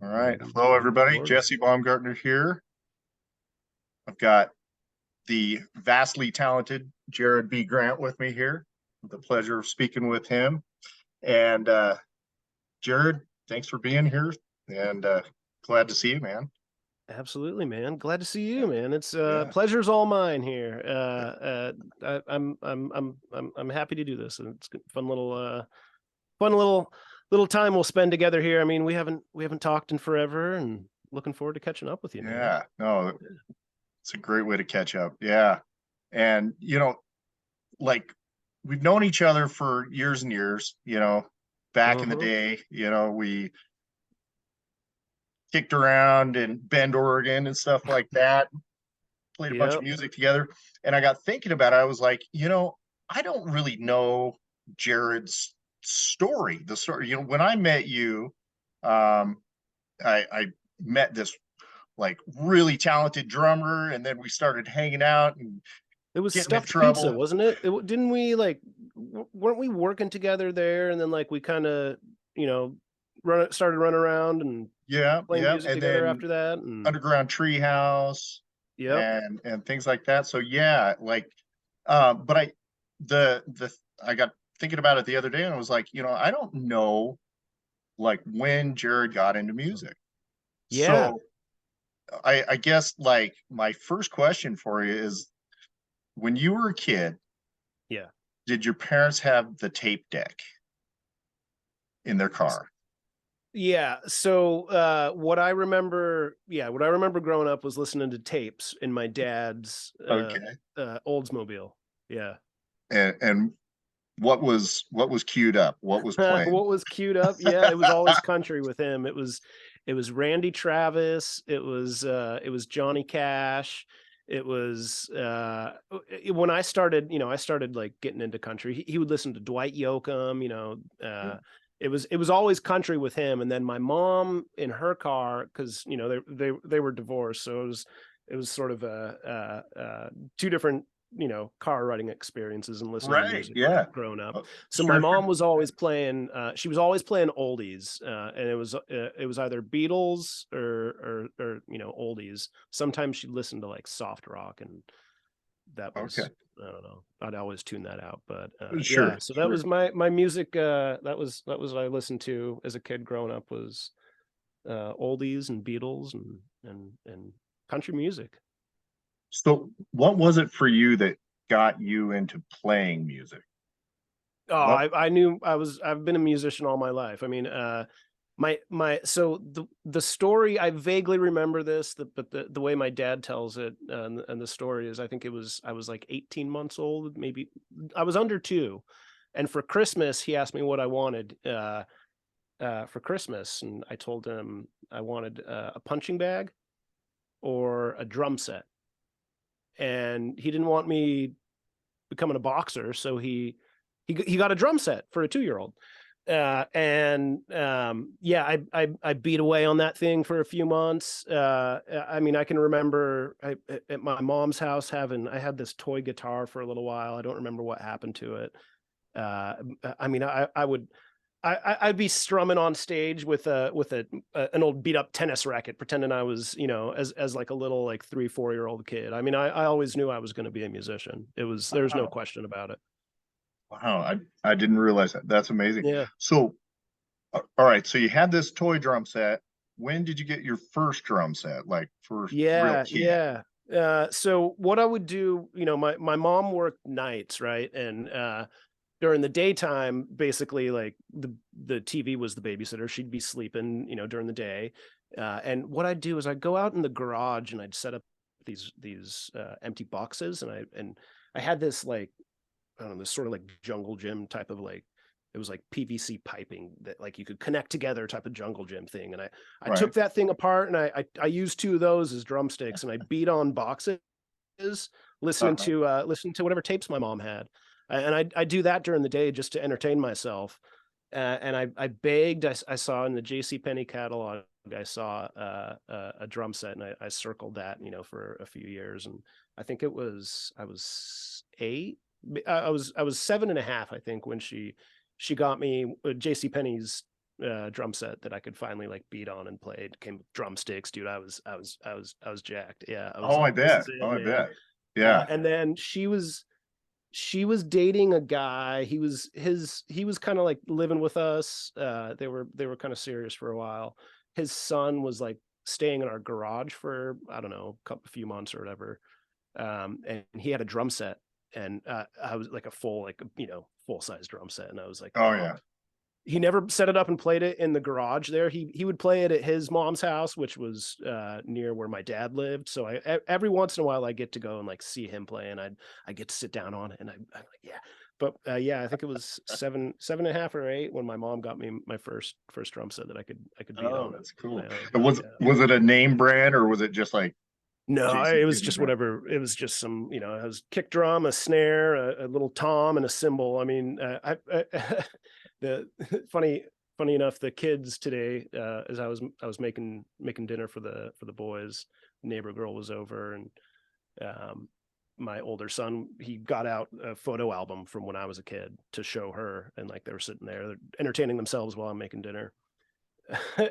All right. Ready Hello, to everybody. record. Jesse Baumgartner here. I've got the vastly talented Jared B. Grant with me here. The pleasure of speaking with him. And Jared, thanks for being here. And glad to see you, man. Absolutely, man. Glad to see you, man. It's Yeah. pleasure's all mine here. I'm happy to do this, and it's fun little time we'll spend together here. I mean, we haven't talked in forever, and looking forward to catching up with you, man. Yeah. No, it's a great way to catch up. Yeah. And, like we've known each other for years and years, back in the Uh-huh. day, we kicked around in Bend, Oregon and stuff like that, played a bunch of Yep. music together. And I got thinking about it. I was like, I don't really know Jared's story. The story, when I met you, um, I met this like really talented drummer, and then we started hanging out and It was getting in stuffed pizza, trouble. wasn't it? Didn't we like weren't we working together there, and then like we kind of started running around and Yeah, playing yeah. music And together then after that, and Underground Treehouse yep. and things like that. So yeah, like but the I got thinking about it the other day and I was like, I don't know like when Jared got into music. Yeah. So I guess like my first question for you is when you were a kid, Yeah. did your parents have the tape deck in their car? Yeah. So what I remember growing up was listening to tapes in my dad's Okay. Oldsmobile. Yeah. And what was queued up? What was playing? What was queued up? Yeah, it was always country with him. It was Randy Travis, it was Johnny Cash. It was when I started like getting into country. He would listen to Dwight Yoakam, it was always country with him. And then my mom in her car, because they were divorced, so it was sort of two different car riding experiences and listening to Right. music Yeah. growing up. So my Sure, mom sure. was always playing. She was always playing oldies, and it was either Beatles or oldies. Sometimes she'd listen to like soft rock, and that Okay. was, I don't know. I'd always tune that out, but yeah. Sure, So that sure. was my music. That was what I listened to as a kid growing up, was oldies and Beatles and country music. So, what was it for you that got you into playing music? Oh, What? I knew I've been a musician all my life. I mean, my so the story, I vaguely remember this, but the way my dad tells it, and the story is, I think I was like 18 months old, maybe I was under 2, and for Christmas he asked me what I wanted for Christmas, and I told him I wanted a punching bag or a drum set, and he didn't want me becoming a boxer, so he got a drum set for a 2-year-old. And yeah, I beat away on that thing for a few months. I mean, I can remember at my mom's house I had this toy guitar for a little while. I don't remember what happened to it. Uh, I mean, I'd be strumming on stage with an old beat up tennis racket, pretending I was, as like a little like 3-4 year old kid. I mean, I always knew I was going to be a musician. There's no Wow. question about it. Wow. I didn't realize that. That's amazing. Yeah. So, all right. So you had this toy drum set. When did you get your first drum set? Like first real Yeah, kid? yeah. So what I would do, my mom worked nights, right? And during the daytime, basically like the TV was the babysitter. She'd be sleeping, during the day. And what I'd do is I'd go out in the garage and I'd set up these empty boxes, and I had this like, I don't know, this sort of like jungle gym type of like, it was like PVC piping that like you could connect together type of jungle gym thing. And I Right. took that thing apart, and I used 2 of those as drumsticks, and I beat on boxes, Uh-huh. listening to whatever tapes my mom had. And I do that during the day just to entertain myself. And I begged. I saw in the J.C. Penney catalog, I saw a drum set, and I circled that, for a few years. And I think I was 8. I was 7 and a half, I think, when she got me J.C. Penney's drum set that I could finally like beat on and play. It came with drumsticks, dude. I was jacked. Yeah, I was Oh, I like, this bet. is it, Oh, I man. bet. Yeah. And then she was dating a guy. He was kind of like living with us. They were kind of serious for a while. His son was like staying in our garage for, I don't know, a few months or whatever. And he had a drum set, and I was like a full, like, full size drum set. And I was like, Oh, oh, yeah. he never set it up and played it in the garage there. He would play it at his mom's house, which was near where my dad lived. So every once in a while I get to go and like see him play, and I get to sit down on it, and I'm like, yeah. But yeah, I think it was seven and a half or eight when my mom got me my first drum set that I could beat Oh, on that's my cool. own. And Yeah. was it a name brand or was it just like No, Jason it was Taylor just drum? whatever. It was just some, it was kick drum, a snare, a little tom, and a cymbal. I mean, the funny enough, the kids today, as I was making dinner for the boys, neighbor girl was over, and um, my older son, he got out a photo album from when I was a kid to show her, and like they were sitting there entertaining themselves while I'm making dinner.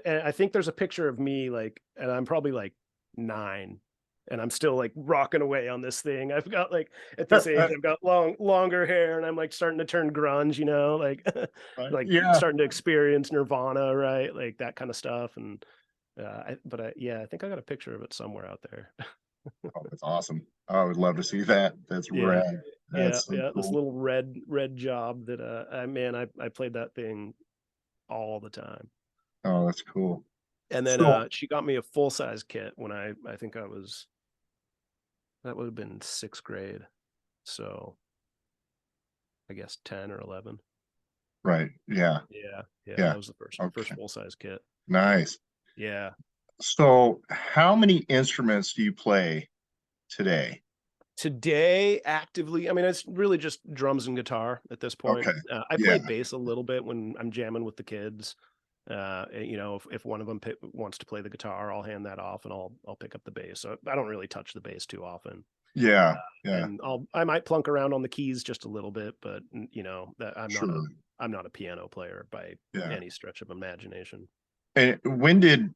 And I think there's a picture of me like, and I'm probably like 9, and I'm still like rocking away on this thing. I've got like, at this age, I've got longer hair, and I'm like starting to turn grunge, like like Yeah. starting to experience Nirvana, right? Like that kind of stuff. And yeah, I think I got a picture of it somewhere out there. Oh, that's awesome. I would love to see that. That's Yeah, rad. yeah, That's so yeah. This cool. little red job that man, I played that thing all the time. Oh, that's cool. And then So, she got me a full size kit when I think that would have been 6th grade. So I guess 10 or 11. right. Yeah. Yeah. Yeah. Yeah. That was the first Okay. full size kit. Nice. Yeah. So, how many instruments do you play today? Today, actively, I mean, it's really just drums and guitar at this point. Okay. I Yeah. play bass a little bit when I'm jamming with the kids. If one of them wants to play the guitar, I'll hand that off, and I'll pick up the bass. So I don't really touch the bass too often. Yeah. Yeah. And I might plunk around on the keys just a little bit, but that Sure. I'm not a piano player by Yeah. any stretch of imagination. And when did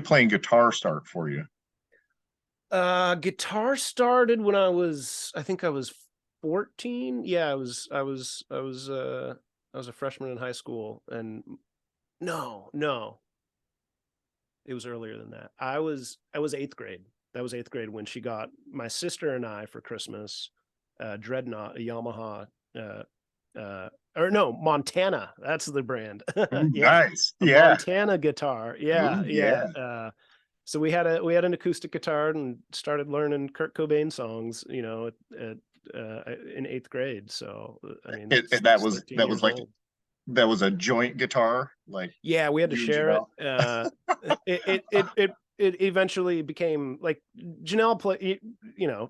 playing guitar start for you? Guitar started when I think I was 14. Yeah, I was a freshman in high school, and no, it was earlier than that. I was 8th grade. That was 8th grade when she got my sister and I for Christmas, Dreadnought, a Yamaha, uh, or no, Montana. That's the brand. Ooh, Yeah, nice. a Yeah. Montana guitar. Yeah, Ooh, yeah. yeah. So we had an acoustic guitar and started learning Kurt Cobain songs, in 8th grade. So I mean, And that's 13 that was years like old. that was a joint guitar, like Yeah, we had to you and share it. Janelle. It eventually became like Janelle play.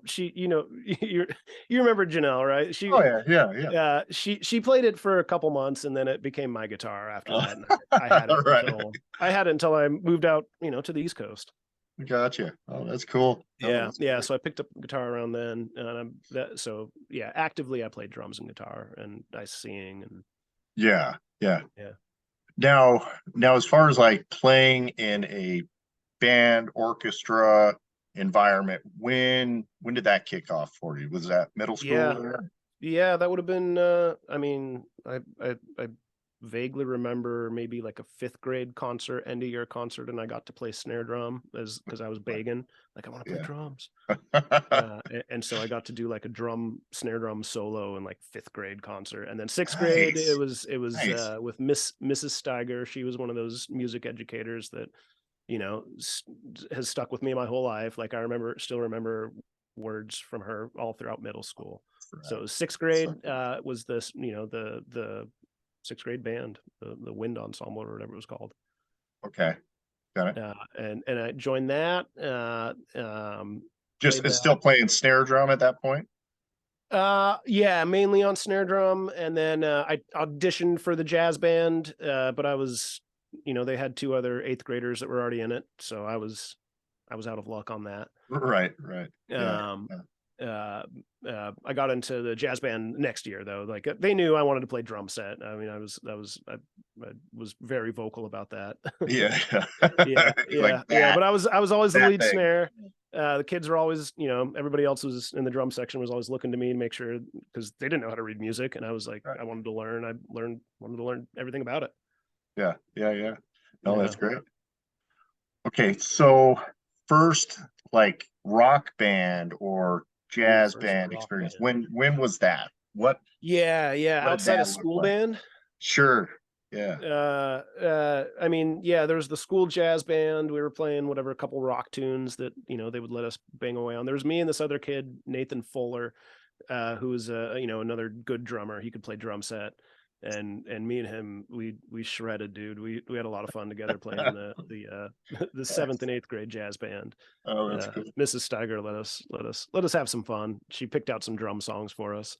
She, you remember Janelle, right? Oh yeah, yeah, yeah. She played it for a couple months, and then it became my guitar after Oh, that. And right. I had it until I moved out, to the East Coast. Gotcha. Oh, that's cool. Oh, Yeah, that's yeah. great. So I picked up guitar around then, and so yeah, actively I played drums and guitar, and I sing, and Yeah, yeah. yeah. Now, as far as like playing in a band orchestra environment, when did that kick off for you? Was that middle school Yeah, there? yeah, that would have been. I mean, I vaguely remember maybe like a 5th grade concert, end of year concert, and I got to play snare drum as because I was Right. begging, like I want to play Yeah. drums. And so I got to do like a snare drum solo in like 5th grade concert, and then 6th grade Nice. it was Nice. with Mrs. Steiger. She was one of those music educators that has stuck with me my whole life. Like still remember words from her all throughout middle school. Right. So 6th So grade was this, the 6th grade band, the wind ensemble or whatever it was called. okay. Got it. And I joined that. Just Played it's that. still playing snare drum at that point? Yeah, mainly on snare drum, and then I auditioned for the jazz band, but I was, they had 2 other 8th graders that were already in it, so I was out of luck on that. Right, right. Yeah. Um, Yeah. I got into the jazz band next year though. Like they knew I wanted to play drum set. I mean, I was very vocal about that. Yeah. Yeah, Like yeah, yeah. But I was always the that lead thing. snare. The kids were always, everybody else was in the drum section was always looking to me to make sure because they didn't know how to read music, and I was like, Right. I wanted to learn. Wanted to learn everything about it. Yeah, yeah, yeah. No, Yeah. that's great. Okay, so first like rock band or Ooh, jazz first band rock experience. band. When was that? Yeah, yeah. What did Outside of that look school like? band, Sure. Yeah. I mean, yeah, there was the school jazz band. We were playing whatever, a couple rock tunes that they would let us bang away on. There was me and this other kid, Nathan Fuller, who was another good drummer. He could play drum set, and me and him, we shredded, dude. We had a lot of fun together playing in the the seventh and eighth grade jazz band. Oh, that's cool. Mrs. Steiger let us have some fun. She picked out some drum songs for us.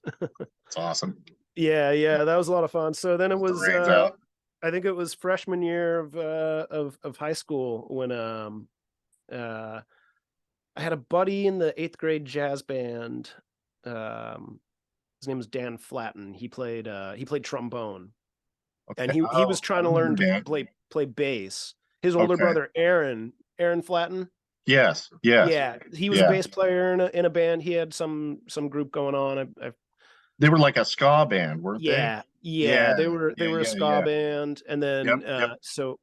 It's awesome. Yeah, yeah, that was a lot of fun. So then it Let the was reins out. I think it was freshman year of high school when uh I had a buddy in the eighth grade jazz band. Um his name was Dan Flatten. He played trombone, and Okay. he Oh, was trying I to remember learn to Dan. play bass. His older Okay. brother Aaron Flatten. Yes. Yes. Yeah, he was a Yeah. bass player in a band. He had some group going on. I They were like a ska band, weren't they? Yeah, yeah, Yeah. they Yeah. were a Yeah. ska Yeah. band, and Yep. then Yep. so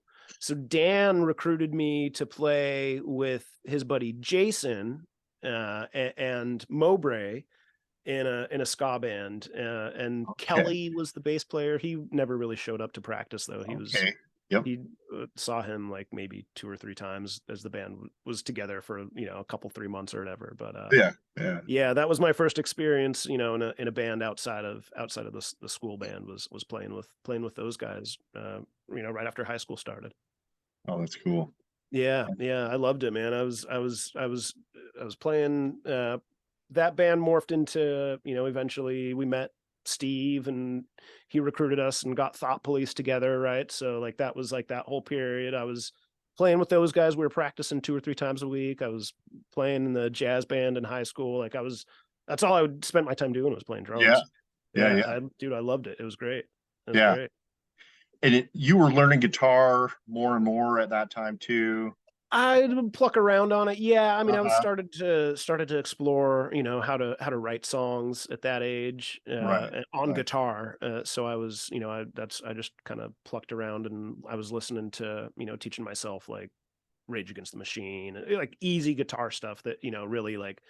Dan recruited me to play with his buddy Jason and Mowbray in a ska band, and Okay. Kelly was the bass player. He never really showed up to practice though. Okay. Yep. He saw him like maybe 2 or 3 times as the band was together for a couple 3 months or whatever. But Yeah. Yeah. yeah, that was my first experience, in a band outside of the school band was playing with those guys, right after high school started. Oh, that's cool. Yeah, yeah, I loved it, man. I was playing. That band morphed into, eventually we met Steve, and he recruited us and got Thought Police together, right? So like that was like that whole period. I was playing with those guys. We were practicing 2 or 3 times a week. I was playing in the jazz band in high school. That's all I would spend my time doing was playing Yeah. drums. Yeah. Yeah, Yeah. dude, I loved it. It was great. It was Yeah. great. And you were learning guitar more and more at that time too. I'd pluck around on it. Yeah, I mean, I was Uh-huh. started to explore, how to write songs at that age, Right. on Right. guitar. So I was, I just kind of plucked around, and I was listening to, teaching myself like Rage Against the Machine, like easy guitar stuff that, really like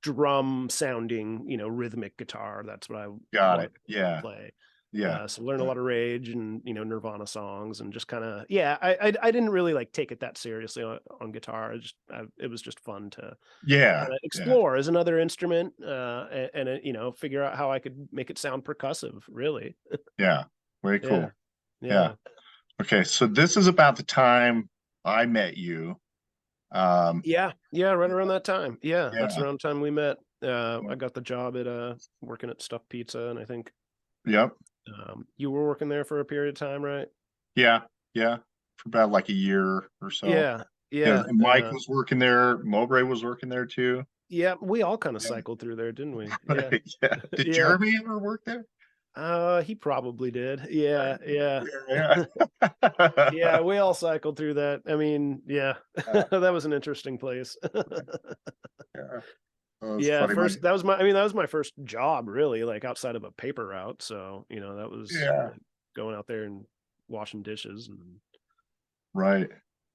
drum sounding, rhythmic guitar. That's what I Got wanted it. to Yeah. play. Yeah. So learn a Yeah. lot of Rage and Nirvana songs, and just kind of, yeah. I didn't really like take it that seriously on guitar. It was just fun to Yeah. kind of Yeah. explore as another instrument, and figure out how I could make it sound percussive. Really, Yeah. Very yeah, cool. Yeah. yeah, Okay. So this is about the time I met you. Um, yeah, yeah. Right around that time, yeah, that's yeah. around the time we met. I got the job at working at Stuffed Pizza, and I think Yep. you were working there for a period of time, right? Yeah. Yeah. For about like a year or so. Yeah, Yeah. yeah. And Mike was working there. Mowbray was working there too. Yeah, we all kind of Yeah. cycled through there, didn't we? Yeah. Yeah. Did Yeah. Jeremy ever work there? He probably did. Yeah, yeah. Yeah. Yeah, we all cycled through that. I mean, yeah. Yeah. That was an interesting place. Yeah. Oh, it's Yeah, funny. first that was my I mean, that was my first job really, like outside of a paper route. So, that was Yeah. like going out there and washing dishes and Right.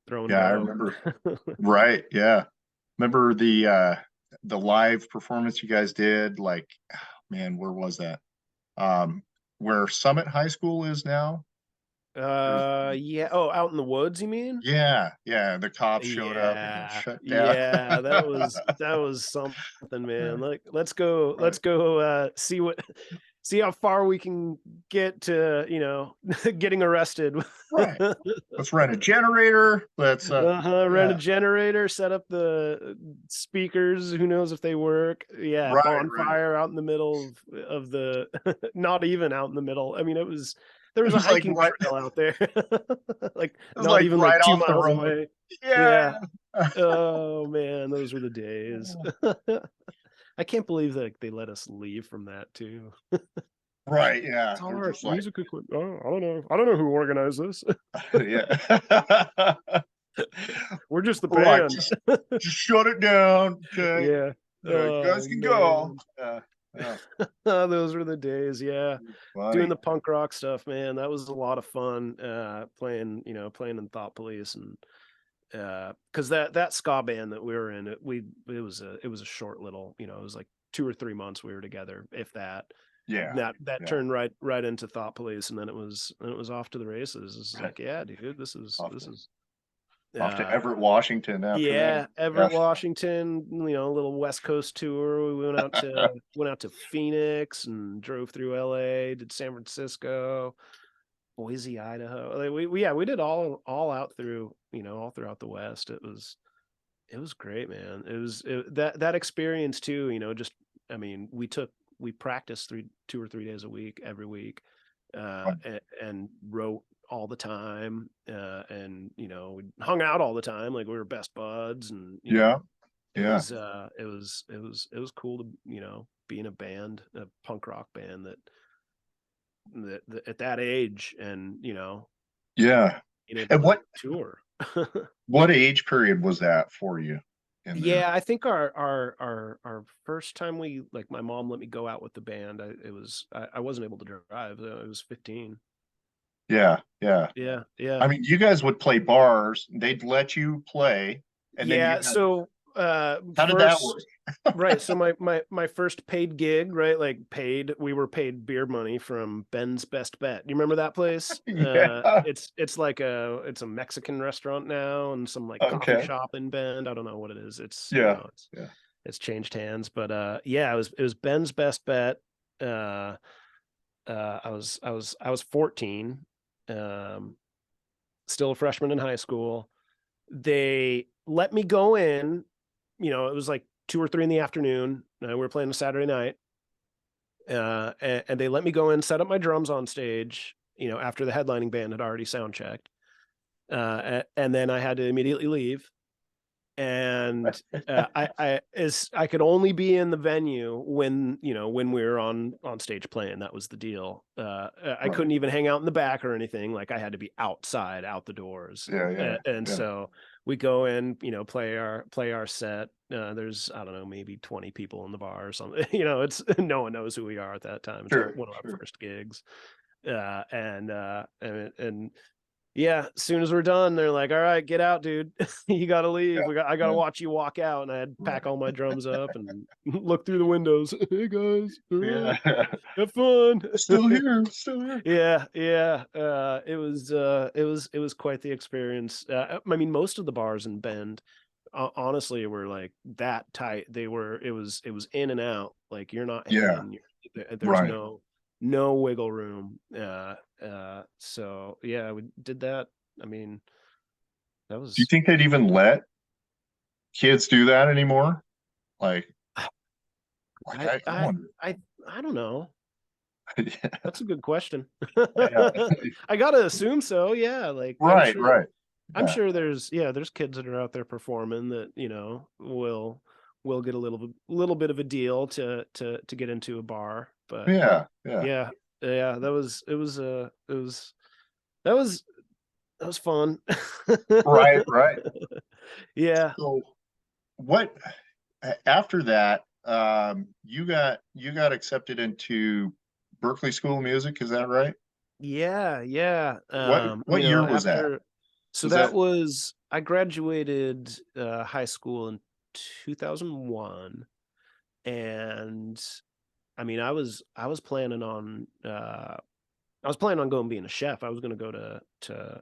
throwing Yeah, I dough. remember. Right. Yeah. Remember the live performance you guys did? Like, oh, man, where was that? Um, where Summit High School is now? There's, Yeah. Oh, out in the woods, you mean? yeah, yeah. The cops showed up and got Yeah, shut down. yeah, that was something, man. Like, let's Right. go, see how far we can get to, getting arrested. Right. Let's rent a generator. Let's Rent a yeah. generator, set up the speakers. Who knows if they work? Yeah, Right, right. bonfire out in the middle of the, not even out in the middle. I mean, there It was a was like hiking right, trail out there, like it was not like even like right two off the miles road. away. Yeah. Yeah. Oh man, those were the days. I can't believe that they let us leave from that too. Right, yeah. It's all They're our just like, music equipment. Oh, I don't know. I don't know who organized this. yeah. We're just the Right, band. just shut it down. Okay. Yeah. You guys Oh can go. man. Yeah. Those were the days. Yeah. Doing Funny. the punk rock stuff, man. That was a lot of fun. Playing in Thought Police, and because that ska band that we were in, it was a short little, it was like 2 or 3 months we were together, if that. Yeah. That Yeah. turned right into Thought Police, and then it was off to the races. It's Right. like, yeah, dude, this is Off this to is off to uh Everett, Washington after that. yeah, Yeah. Everett, Washington, a little West Coast tour. We went out to Phoenix and drove through LA, did San Francisco, Boise, Idaho. Like, we did all out through, all throughout the West. It was great, man. That experience too, just, I mean, we practiced 2 or 3 days a week, every week, and wrote all the time, and we hung out all the time, like we were best buds, and Yeah. it Yeah. was it was cool to, be in a band, a punk rock band that at that age, and Yeah. being able And to tour. what age period was that for you in there? Yeah, I think our first time, we like, my mom let me go out with the band. I wasn't able to drive. I was 15. Yeah. Yeah. Yeah, yeah. I mean, you guys would play bars, they'd let you play, and then you Yeah, had, so how did that work? first, right, so my first paid gig, right, like, we were paid beer money from Ben's Best Bet. You remember that place? Yeah. It's a Mexican restaurant now, and some, like, coffee Okay. shop in Bend. I don't know what it is. Yeah. Yeah. It's changed hands, but yeah, it was Ben's Best Bet. Uh I was 14, um still a freshman in high school. They let me go in, it was like 2 or 3 in the afternoon. We were playing a Saturday night, and they let me go in, set up my drums on stage, after the headlining band had already sound checked, and then I had to immediately leave. And I could only be in the venue when we were on stage playing. That was the deal. I Right. couldn't even hang out in the back or anything. Like, I had to be outside, out the doors. Yeah. Yeah. And Yeah. so we go in, play our set. There's, I don't know, maybe 20 people in the bar or something. It's no one knows who we are at that time. It's Sure. one of our Sure. first gigs. And yeah, as soon as we're done, they're like, "All right, get out, dude. You got to leave. Yeah. I got to Yeah. watch you walk out." And I had to pack Right. all my drums up and look through the windows. Hey guys, all right, Yeah. have fun. Still here. Still here. Yeah, yeah. It was quite the experience. I mean, most of the bars in Bend, honestly, were like that tight. It was in and out. Like, you're not Yeah. hanging. There's Right. no wiggle room. So yeah, we did that. I mean, that Do you was think they'd even let kids do that anymore? Like, I I I wonder. I I don't know. Yeah. That's a good question. Yeah. I gotta assume so. Yeah, like, Right. Right. I'm Yeah. sure there's kids that are out there performing that, will get a little bit of a deal to get into a bar. But Yeah. Yeah. yeah, yeah, that was that was fun. Right. Right. Yeah. So what after that, you got accepted into Berkeley School of Music, is that right? Yeah, yeah. What year was that? After, so Was that I graduated high school in 2001, and I mean, I was planning on going being a chef. I was going to go to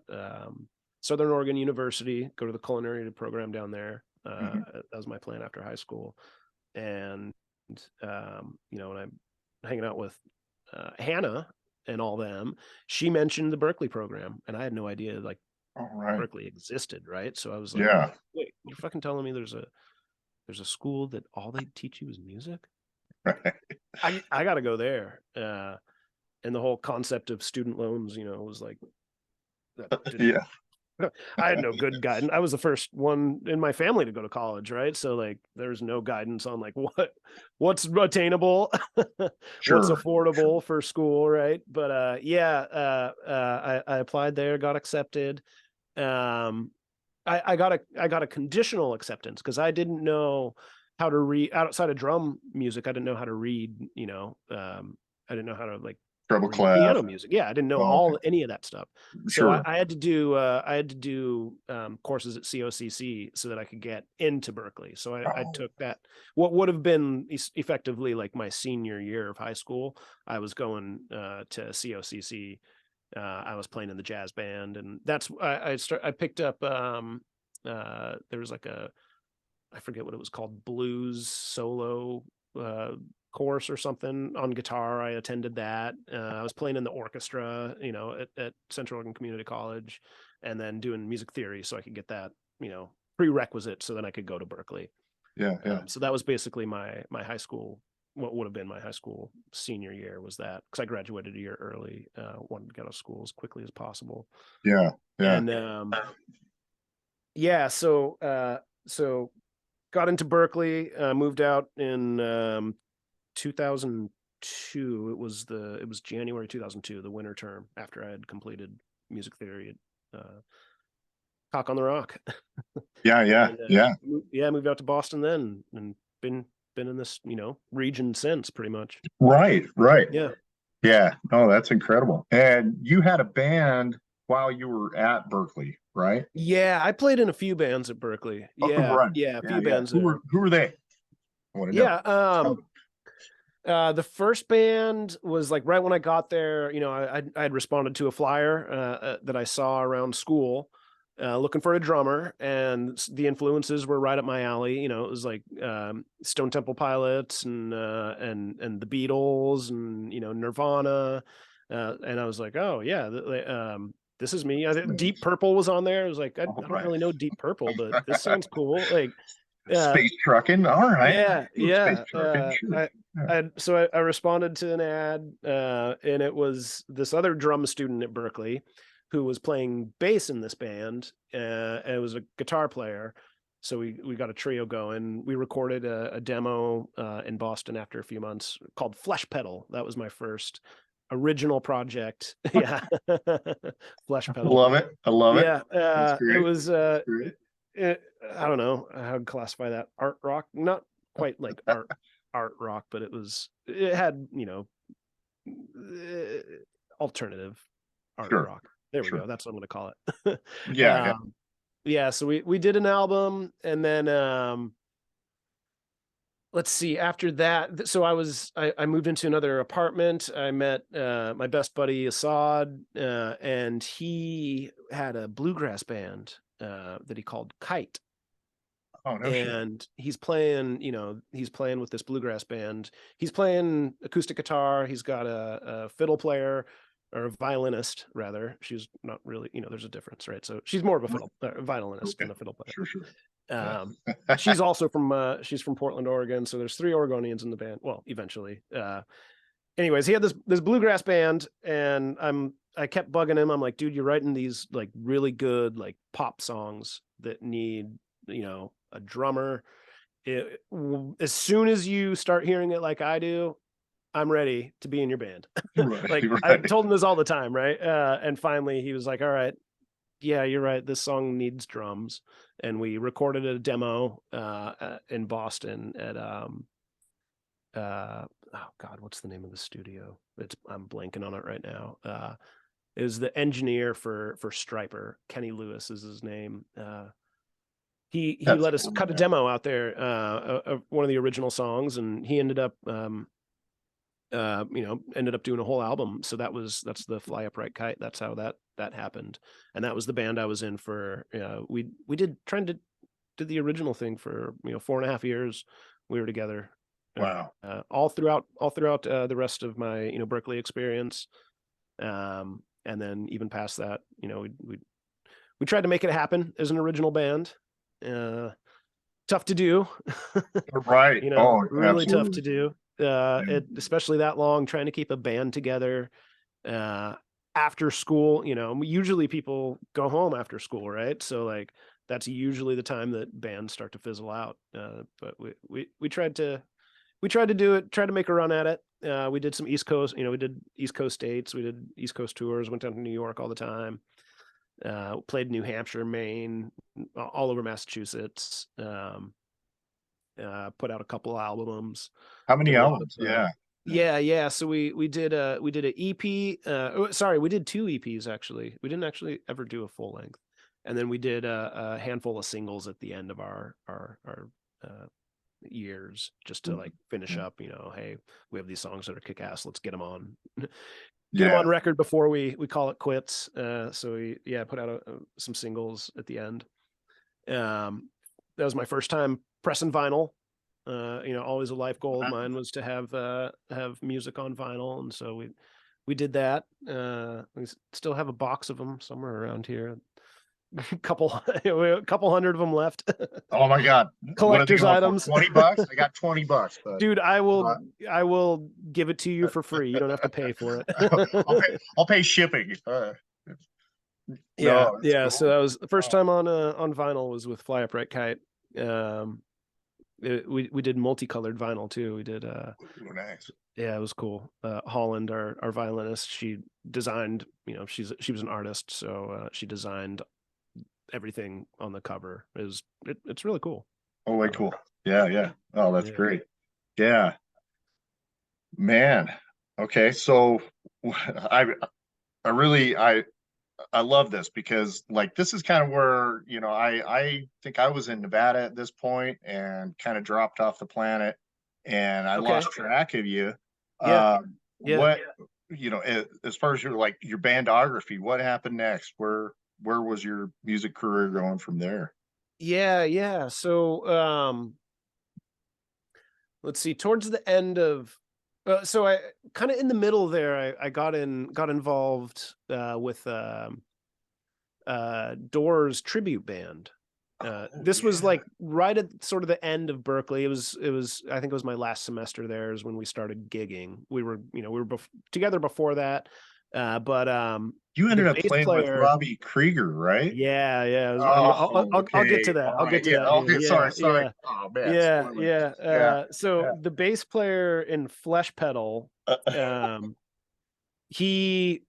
Southern Oregon University, go to the culinary program down there. Mhm. That was my plan after high school. And when I'm hanging out with Hannah and all them, she mentioned the Berkeley program, and I had no idea, like, All right. Berkeley existed, right? So I was like, Yeah. "Wait, you're fucking telling me there's a school that all they teach you is music? Right. I got to go there." And the whole concept of student loans, was like, that didn't Yeah. I had no good guidance. I was the first one in my family to go to college, right? So like there's no guidance on like what's attainable, what's Sure. Sure. affordable for school, right? But I applied there, got accepted. Um I got a conditional acceptance because I didn't know how to read outside of drum music. I didn't know how to read, I didn't know how to like Treble read clef. piano music. Yeah, I didn't know Oh, okay. any of that stuff. So Sure. I had to do courses at COCC so that I could get into Berkeley. So I Oh, took that what would have been effectively like my senior year of high school. I was going to COCC. I was playing in the jazz band, and that's I picked up there was like a I forget what it was called, blues solo uh, course or something on guitar. I attended that. I was playing in the orchestra, at Central Oregon Community College, and then doing music theory so I could get that, prerequisite so then I could go to Berkeley. yeah, yeah, So that was basically my high school. What would have been my high school senior year was that because I graduated a year early, wanted to get out of school as quickly as possible, yeah, yeah. and yeah, so got into Berkeley, moved out in 2002. It was January 2002, the winter term after I had completed music theory at Cock on the Rock. Yeah, yeah, And yeah. yeah, moved out to Boston then and been in this, region since pretty much. Right, right. Yeah. Yeah. No, that's incredible. And you had a band while you were at Berkeley, right? Yeah, I played in a few bands at Berkeley. Oh, Yeah, right. yeah, a Yeah, few yeah. bands Who there. were they? I want to know. Yeah, the first band was like right when I got there. I had responded to a flyer that I saw around school, looking for a drummer, and the influences were right up my alley. It was like Stone Temple Pilots and the Beatles and Nirvana, and I was like, oh yeah, this is me. Deep Purple was on there. I was like, I All don't right. really know Deep Purple, but this sounds cool. Like, uh, Space trucking. All right. I yeah, do space yeah. trucking. Sure. Yeah. I responded to an ad, and it was this other drum student at Berkeley who was playing bass in this band. And it was a guitar player, so we got a trio going. We recorded a demo in Boston after a few months called Flesh Pedal. That was my first original project. Yeah, Flesh I Pedal. love it. I love it. Yeah, That's it great. was That's great. I don't know how to classify that. Art rock, not quite like art rock, but it had uh, alternative art Sure. rock. There we Sure. go. That's what I'm going to call it. Yeah, yeah. Yeah, so we did an album, and then let's see. After that, so I moved into another apartment. I met my best buddy Assad, and he had a bluegrass band that he called Kite, Oh, no shit. and he's playing with this bluegrass band. He's playing acoustic guitar. He's got a fiddle player, or a violinist rather. She's not really, there's a difference, right? So she's more of a violinist Okay. than a fiddle player. Sure, sure. um Yeah. she's from Portland, Oregon, so there's 3 Oregonians in the band, well, eventually. Anyways, he had this bluegrass band, and I kept bugging him. I'm like, dude, you're writing these like really good like pop songs that need a drummer. As soon as you start hearing it like I do, I'm ready to be in your band. Right, Like, I right. told him this all the time, right? And finally he was like, all right, yeah, you're right, this song needs drums. And we recorded a demo in Boston at oh god, what's the name of the studio? I'm blanking on it right now. Is the engineer for Striper. Kenny Lewis is his name. He That's let us cool. cut a demo out there of one of the original songs, and he ended up ended up doing a whole album. So that's the Fly Upright Kite. That's how that happened. And that was the band I was in for, we did trying to do the original thing for 4.5 years. We were together Wow. all throughout the rest of my Berkeley experience. And then even past that, we tried to make it happen as an original band. Tough to do. Right. Oh, Really tough absolutely. to do. Yeah. Especially that long, trying to keep a band together. after school, you know, usually people go home after school, right? So like that's usually the time that bands start to fizzle out. But we tried to do it, tried to make a run at it. We did some East Coast, you know, we did East Coast states, we did East Coast tours, went down to New York all the time. Played New Hampshire, Maine, all over Massachusetts. Put out a couple albums. How many Did a lot of albums? Yeah. yeah. So we did an EP. Sorry, we did two EPs actually. We didn't actually ever do a full length, and then we did a handful of singles at the end of our years, just to like finish up. You know, hey, we have these songs that are kick ass. Let's get them on. Get them Yeah. on record before we call it quits. So we put out some singles at the end. That was my first time pressing vinyl. You know, always a life goal of mine was to have music on vinyl, and so we did that. We still have a box of them somewhere around here. a couple hundred of them left. Oh my God. What are they Collector's going for? items. 20 bucks? I got 20 bucks, but Dude, I will give it to you for free. You don't have to pay for it. I'll pay shipping. Yeah, No, that's yeah. So cool. that was the first time on vinyl was with Fly Upright Kite. We did multicolored vinyl too. We did Oh, nice. yeah, it was cool. Holland, our violinist, she designed, you know, she was an artist, so she designed everything on the cover. It's really cool. Oh, way cool. Yeah, yeah. Oh, that's Yeah. great. Yeah, man. Okay, so I I really I love this because like this is kind of where, you know, I think I was in Nevada at this point and kind of dropped off the planet and I Okay. lost track of you. Yeah. Yeah. What, you know, as far as your like your bandography, what happened next? Where was your music career going from there? Yeah, yeah. So let's see, towards the end of so I kind of in the middle there, I got involved with Doors tribute band. Oh, This was yeah. like right at sort of the end of Berkeley. It was I think it was my last semester there is when we started gigging. We were, you know, we were together before that. But You the ended up bass playing with player, Robbie Krieger, right? yeah, yeah. Oh, I'll get okay. to that. All I'll right. get to Yeah. that here. Okay. Yeah, Sorry. yeah, Oh man, yeah, spoilers. yeah. Yeah. So Yeah. the bass player in Flesh Pedal, um, he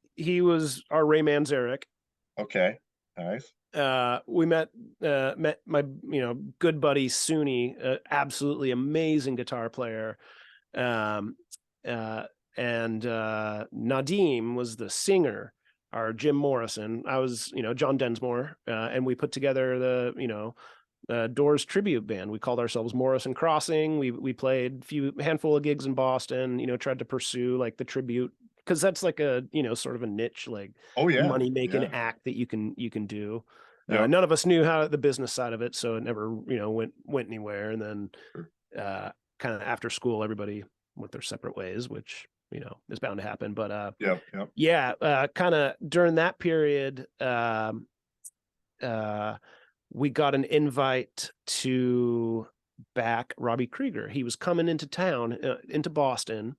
was our Ray Manzarek. Okay. Nice. We met my, you know, good buddy Suni, absolutely amazing guitar player. Um, and Nadim was the singer, our Jim Morrison. I was, you know, John Densmore, and we put together the, you know, Doors tribute band. We called ourselves Morrison Crossing. We played handful of gigs in Boston. You know, tried to pursue like the tribute because that's like a, you know, sort of a niche like Oh yeah. money making Yeah. act that you can do. Yep. None of us knew how the business side of it, so it never, you know, went anywhere. And then Sure. kind of after school, everybody went their separate ways, which, you know, is bound to happen. But Yep. Yep. yeah, kind of during that period, we got an invite to back Robbie Krieger. He was coming into town, into Boston,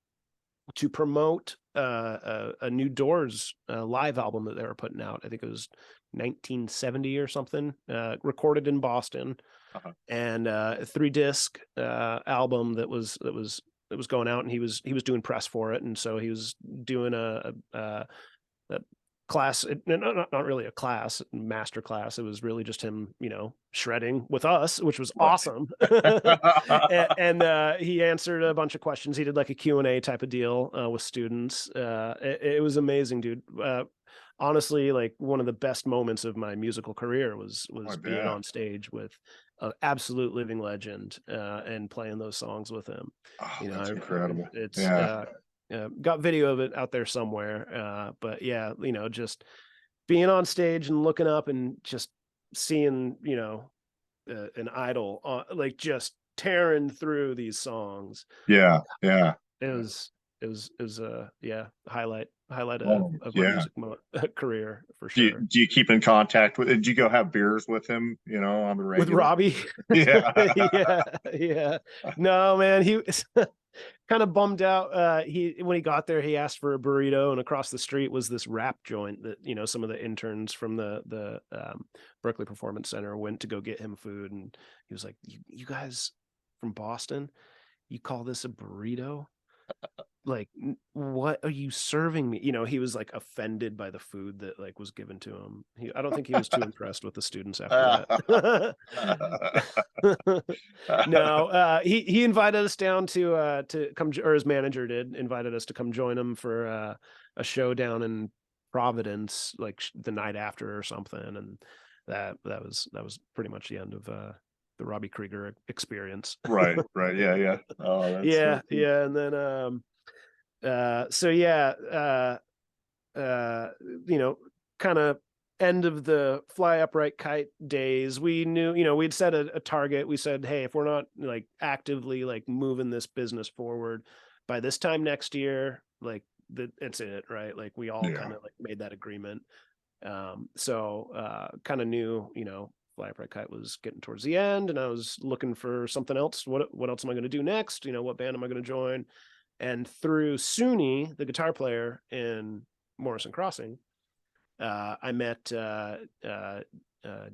to promote a new Doors live album that they were putting out. I think it was 1970 or something, recorded in Boston, Uh-huh. and a 3-disc album that was going out, and he was doing press for it, and so he was doing a class, not really a class, master class. It was really just him, you know, shredding with us, which was awesome. And he answered a bunch of questions. He did like a Q&A type of deal with students. It was amazing, dude. Honestly, like one of the best moments of my musical career was I being bet. on stage with an absolute living legend and playing those songs with him. Oh, You know, that's incredible. it's Yeah. got video of it out there somewhere. But yeah, you know, just being on stage and looking up and just seeing, you know, an idol like just tearing through these songs. Yeah. Yeah. It was yeah, highlight Oh, of my yeah. music career for Do sure. do you keep in contact with? Did you go have beers with him? You know, on the With regular. Robbie, Yeah. yeah, yeah. No, man, he was kind of bummed out. When he got there, he asked for a burrito, and across the street was this rap joint that, you know, some of the interns from the Berkeley Performance Center went to go get him food, and he was like, "You guys from Boston, you call this a burrito? Like, what are you serving me?" You know, he was like offended by the food that like was given to him. I don't think he was too impressed with the students after that. No, he invited us down to come, or his manager did, invited us to come join him for a show down in Providence, like the night after or something, and that was pretty much the end of the Robbie Krieger experience. Right, right. Yeah, yeah. Oh, that's so Yeah, cool. yeah, and then so yeah, you know, kind of end of the fly upright kite days, we knew, you know, we'd set a target. We said, hey, if we're not like actively like moving this business forward by this time next year, like that's it, right? Like we all Yeah. kind of like made that agreement. So kind of knew, you know, fly upright kite was getting towards the end, and I was looking for something else. What else am I going to do next? You know, what band am I going to join? And through Suni, the guitar player in Morrison Crossing, I met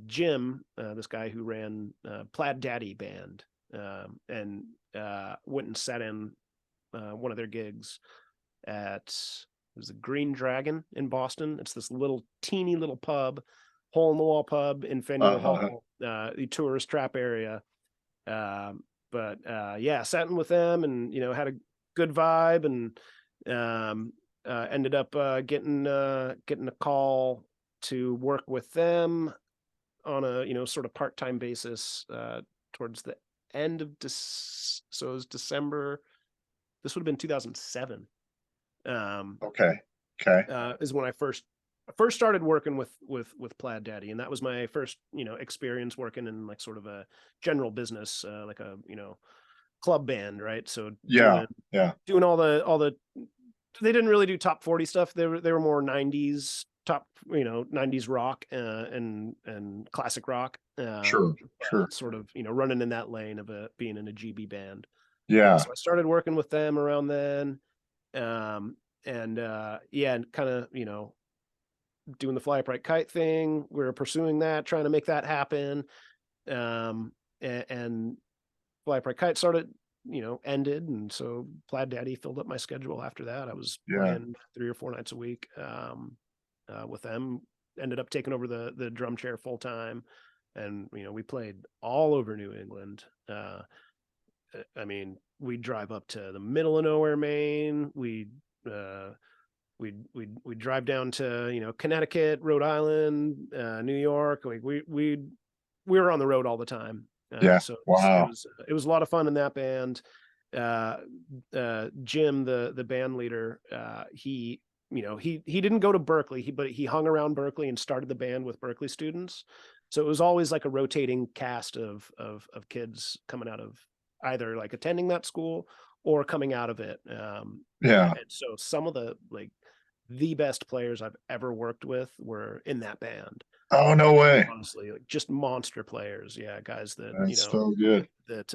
Jim, this guy who ran Plaid Daddy Band, and went and sat in one of their gigs at, it was the Green Dragon in Boston. It's this little teeny little pub, hole in the wall pub in Faneuil Uh-huh. Hall, the tourist trap area. But yeah, sat in with them, and you know, had a good vibe, and ended up getting a call to work with them on a, you know, sort of part-time basis towards the end of so it was December. This would have been 2007. Okay. Okay. Is when I first started working with Plaid Daddy, and that was my first, you know, experience working in like sort of a general business, like a, you know, club band, right? So Yeah. Yeah. doing all the they didn't really do top 40 stuff. They were more 90s top, you know, 90s rock and classic rock. Sure. Sure. Sort of, you know, running in that lane of being in a GB band. Yeah. So I started working with them around then. And yeah, and kind of, you know, doing the fly upright kite thing. We were pursuing that, trying to make that happen. And fly upright kite started, you know, ended, and so Plaid Daddy filled up my schedule after that. I was Yeah. playing 3 or 4 nights a week with them. Ended up taking over the drum chair full time, and you know, we played all over New England. I mean, we'd drive up to the middle of nowhere, Maine. We'd drive down to, you know, Connecticut, Rhode Island, New York. Like we were on the road all the time. Yeah. So Wow. it was a lot of fun in that band. Jim, the band leader, he, you know, he didn't go to Berkeley, but he hung around Berkeley and started the band with Berkeley students. So it was always like a rotating cast of kids coming out of either like attending that school or coming out of it. Yeah. And so some of the like the best players I've ever worked with were in that band. Oh, no way. Honestly, like just monster players. Yeah, guys that, you That's know, so good. that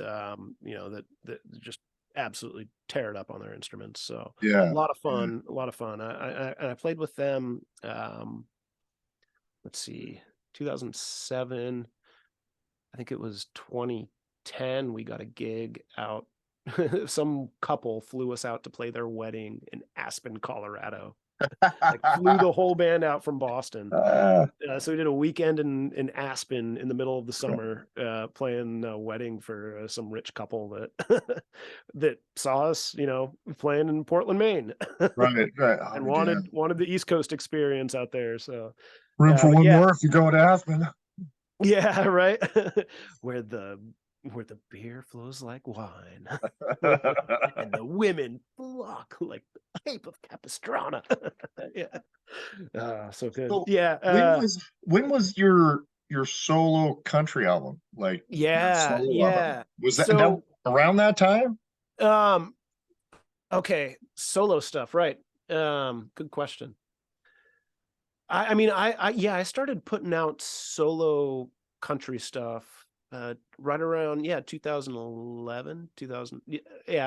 you know, that just absolutely tear it up on their instruments. So Yeah. a lot of Yeah. fun, a lot of fun. I played with them. Let's see, 2007. I think it was 2010. We got a gig out. Some couple flew us out to play their wedding in Aspen, Colorado. Like flew the whole band out from Boston. Ah, So we did a weekend in Aspen in the middle of the summer, playing a wedding for some rich couple that that saw us, you know, playing in Portland, Maine, right, right. and Oh, damn. wanted the East Coast experience out there. So, Room for but one yeah, more if you go to Aspen. yeah, right. where the beer flows like wine, and the women flock like the Cape of Capistrano. Yeah, so good. So Yeah, when was your solo country album? Like your yeah, solo album? yeah. Was that So, around that time? um, okay, solo stuff, right? Good question. I mean, yeah, I started putting out solo country stuff right around 2011, 2000. Yeah,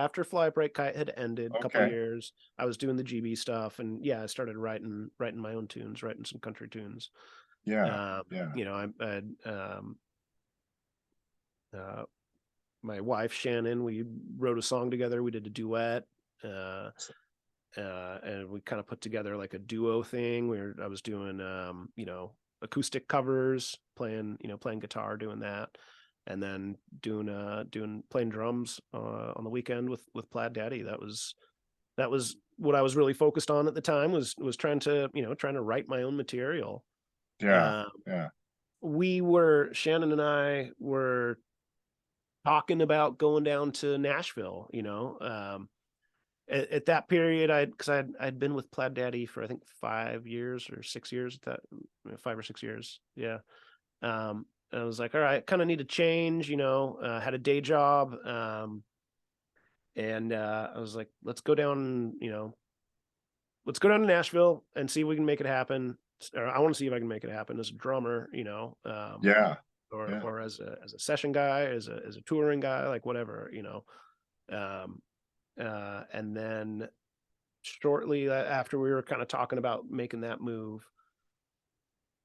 after Fly Bright Kite had ended a couple Okay. years, I was doing the GB stuff, and I started writing my own tunes, writing some country tunes. Yeah. Yeah. I had uh, my wife Shannon. We wrote a song together. We did a duet. Uh, and we kind of put together like a duo thing where I was doing acoustic covers, playing guitar, doing that, and then playing drums on the weekend with Plaid Daddy. That was what I was really focused on at the time, was trying to write my own material. Yeah. uh, Yeah. Shannon and I were talking about going down to Nashville, at that period. I'd been with Plaid Daddy for I think 5 years or 6 years, 5 or 6 years. Yeah. I was like, all right, kind of need a change, had a day job. And I was like, let's go down to Nashville and see if we can make it happen. Or I want to see if I can make it happen as a drummer, Yeah. or Yeah. as a session guy, as a touring guy, like whatever. Um, and then shortly after we were kind of talking about making that move,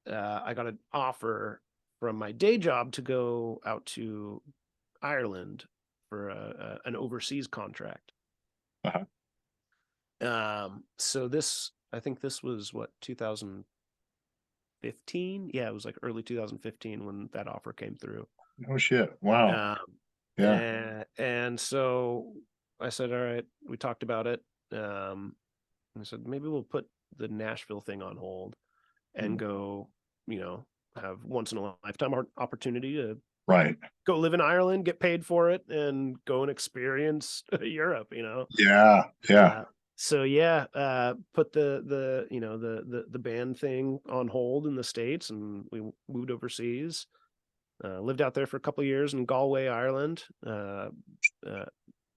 I got an offer from my day job to go out to Ireland for an overseas contract. Uh-huh. So I think this was what, 2015. Yeah, it was like early 2015 when that offer came through. Oh shit. Wow. Um, Yeah. and so I said, all right, we talked about it. And I said, maybe we'll put the Nashville thing on hold and go, have once in a lifetime opportunity to Right. go live in Ireland, get paid for it, and go and experience Europe. Yeah. Yeah. Uh, so put the band thing on hold in the States, and we moved overseas. Lived out there for a couple of years in Galway, Ireland.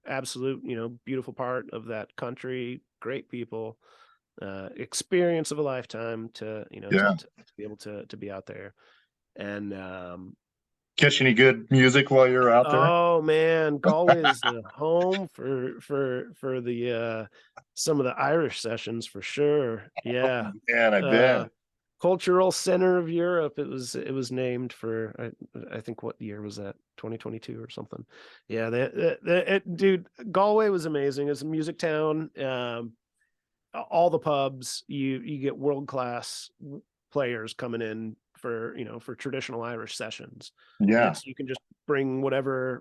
Absolute, beautiful part of that country. Great people. Experience of a lifetime to Yeah. to be able to be out there. And Catch any good music while you're out there? oh man, Galway is the home for the some of the Irish sessions for sure. Oh Yeah. man, I uh bet. Cultural Center of Europe. It was named for, I think, what year was that? 2022 or something. Yeah, dude, Galway was amazing. It's a music town. All the pubs, you get world class players coming in for traditional Irish sessions. Yeah. You can just bring whatever,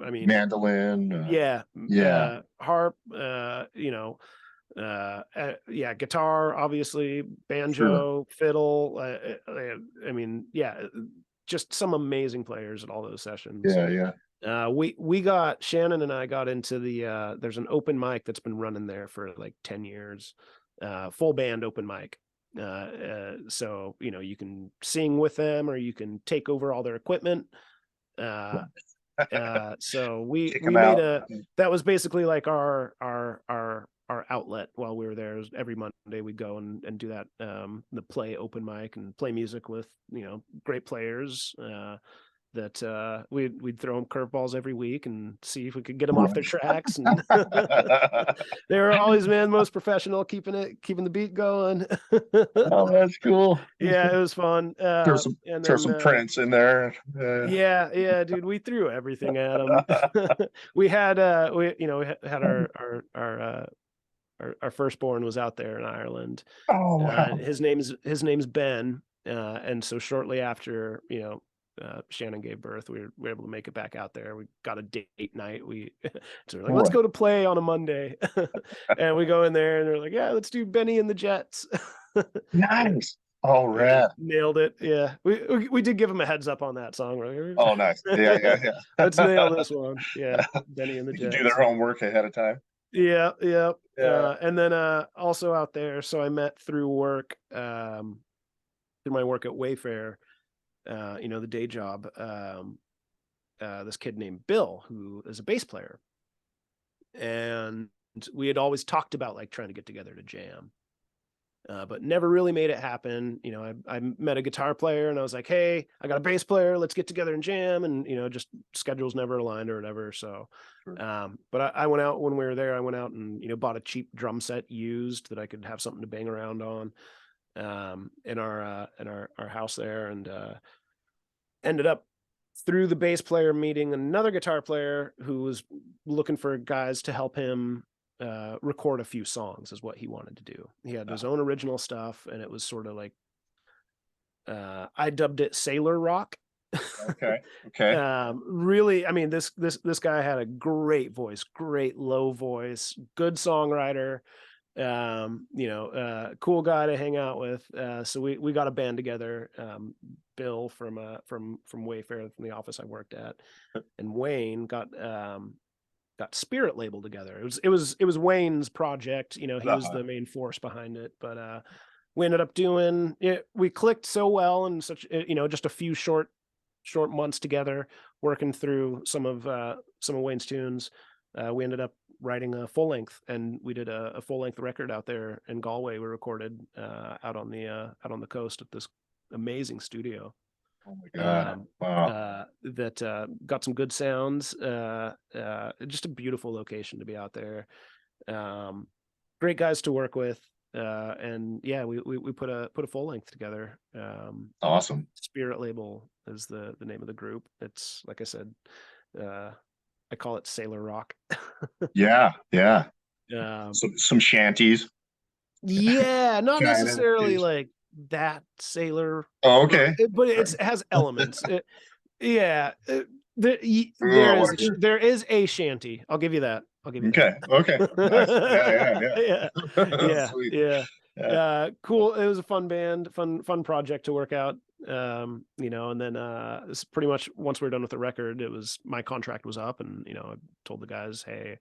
I mean, Mandolin. yeah, Yeah. harp, guitar, obviously, Sure. banjo, fiddle. I mean, just some amazing players at all those sessions. Yeah. Yeah. Shannon and I got into there's an open mic that's been running there for like 10 years, full band open mic. So you can sing with them, or you can take over all their equipment. Uh, so Kick we them made out. that was basically like our outlet while we were there. Every Monday we'd go and do that, the play open mic and play music with great players. That we'd throw them curveballs every week and see if we could get them off their Right. tracks. And they were always, man, most professional, keeping the beat going. Oh, that's cool. That's Yeah, cool. it was fun. Throw some And throw then some Prince in there. yeah, dude, we threw everything at them. We had our firstborn was out there in Ireland. Oh wow. His name's Ben. And so shortly after, Shannon gave birth, we were able to make it back out there. We got a date night. So we're like, let's Right. go to play on a Monday. And we go in there and they're like, yeah, let's do Benny and the Jets. Nice. All Yeah, right. nailed it. Yeah. We did give him a heads up on that song. Oh, nice. Yeah, yeah, Let's yeah. nail this one. Yeah. Benny and the Did you do their Jets. homework ahead of time? Yeah, yeah. Yeah. And then also out there, so I met through work, through my work at Wayfair, the day job, this kid named Bill, who is a bass player. And we had always talked about like trying to get together to jam. but never really made it happen. I met a guitar player and I was like, hey, I got a bass player. Let's get together and jam. And, just schedules never aligned or whatever. So, Sure. but I went out when we were there. I went out and, bought a cheap drum set used that I could have something to bang around on in our house there. And ended up through the bass player meeting another guitar player who was looking for guys to help him record a few songs is what he wanted to do. He had his own original stuff, and it was sort of like I dubbed it sailor rock. Okay. Okay. Really, I mean, this guy had a great voice, great low voice, good songwriter. Cool guy to hang out with. So we got a band together. Bill from Wayfair, from the office I worked at, and Wayne got Spirit label together. It was Wayne's project. He was Uh-huh. the main force behind it, but we ended up doing it. We clicked so well in such just a few short months together, working through some of Wayne's tunes. We ended up writing a full length, and we did a full length record out there in Galway. We recorded out on the coast at this amazing studio Oh my God. Wow. that got some good sounds. Just a beautiful location to be out there. Great guys to work with. And yeah, we put a full length together. Awesome. Spirit label is the name of the group. It's like I said, I call it sailor rock. Yeah. Yeah. um, Some shanties. yeah, not China. necessarily like that sailor Oh, rock, okay. but All right. it has elements. Yeah, Oh, what here? there is a shanty. I'll give you that. I'll give you Okay. Okay. Nice. Yeah. that. Yeah, Yeah. yeah, Sweet. yeah. Yeah. Cool. It was a fun band, fun project to work out. And then it's pretty much once we were done with the record, it was my contract was up, and I told the guys, hey,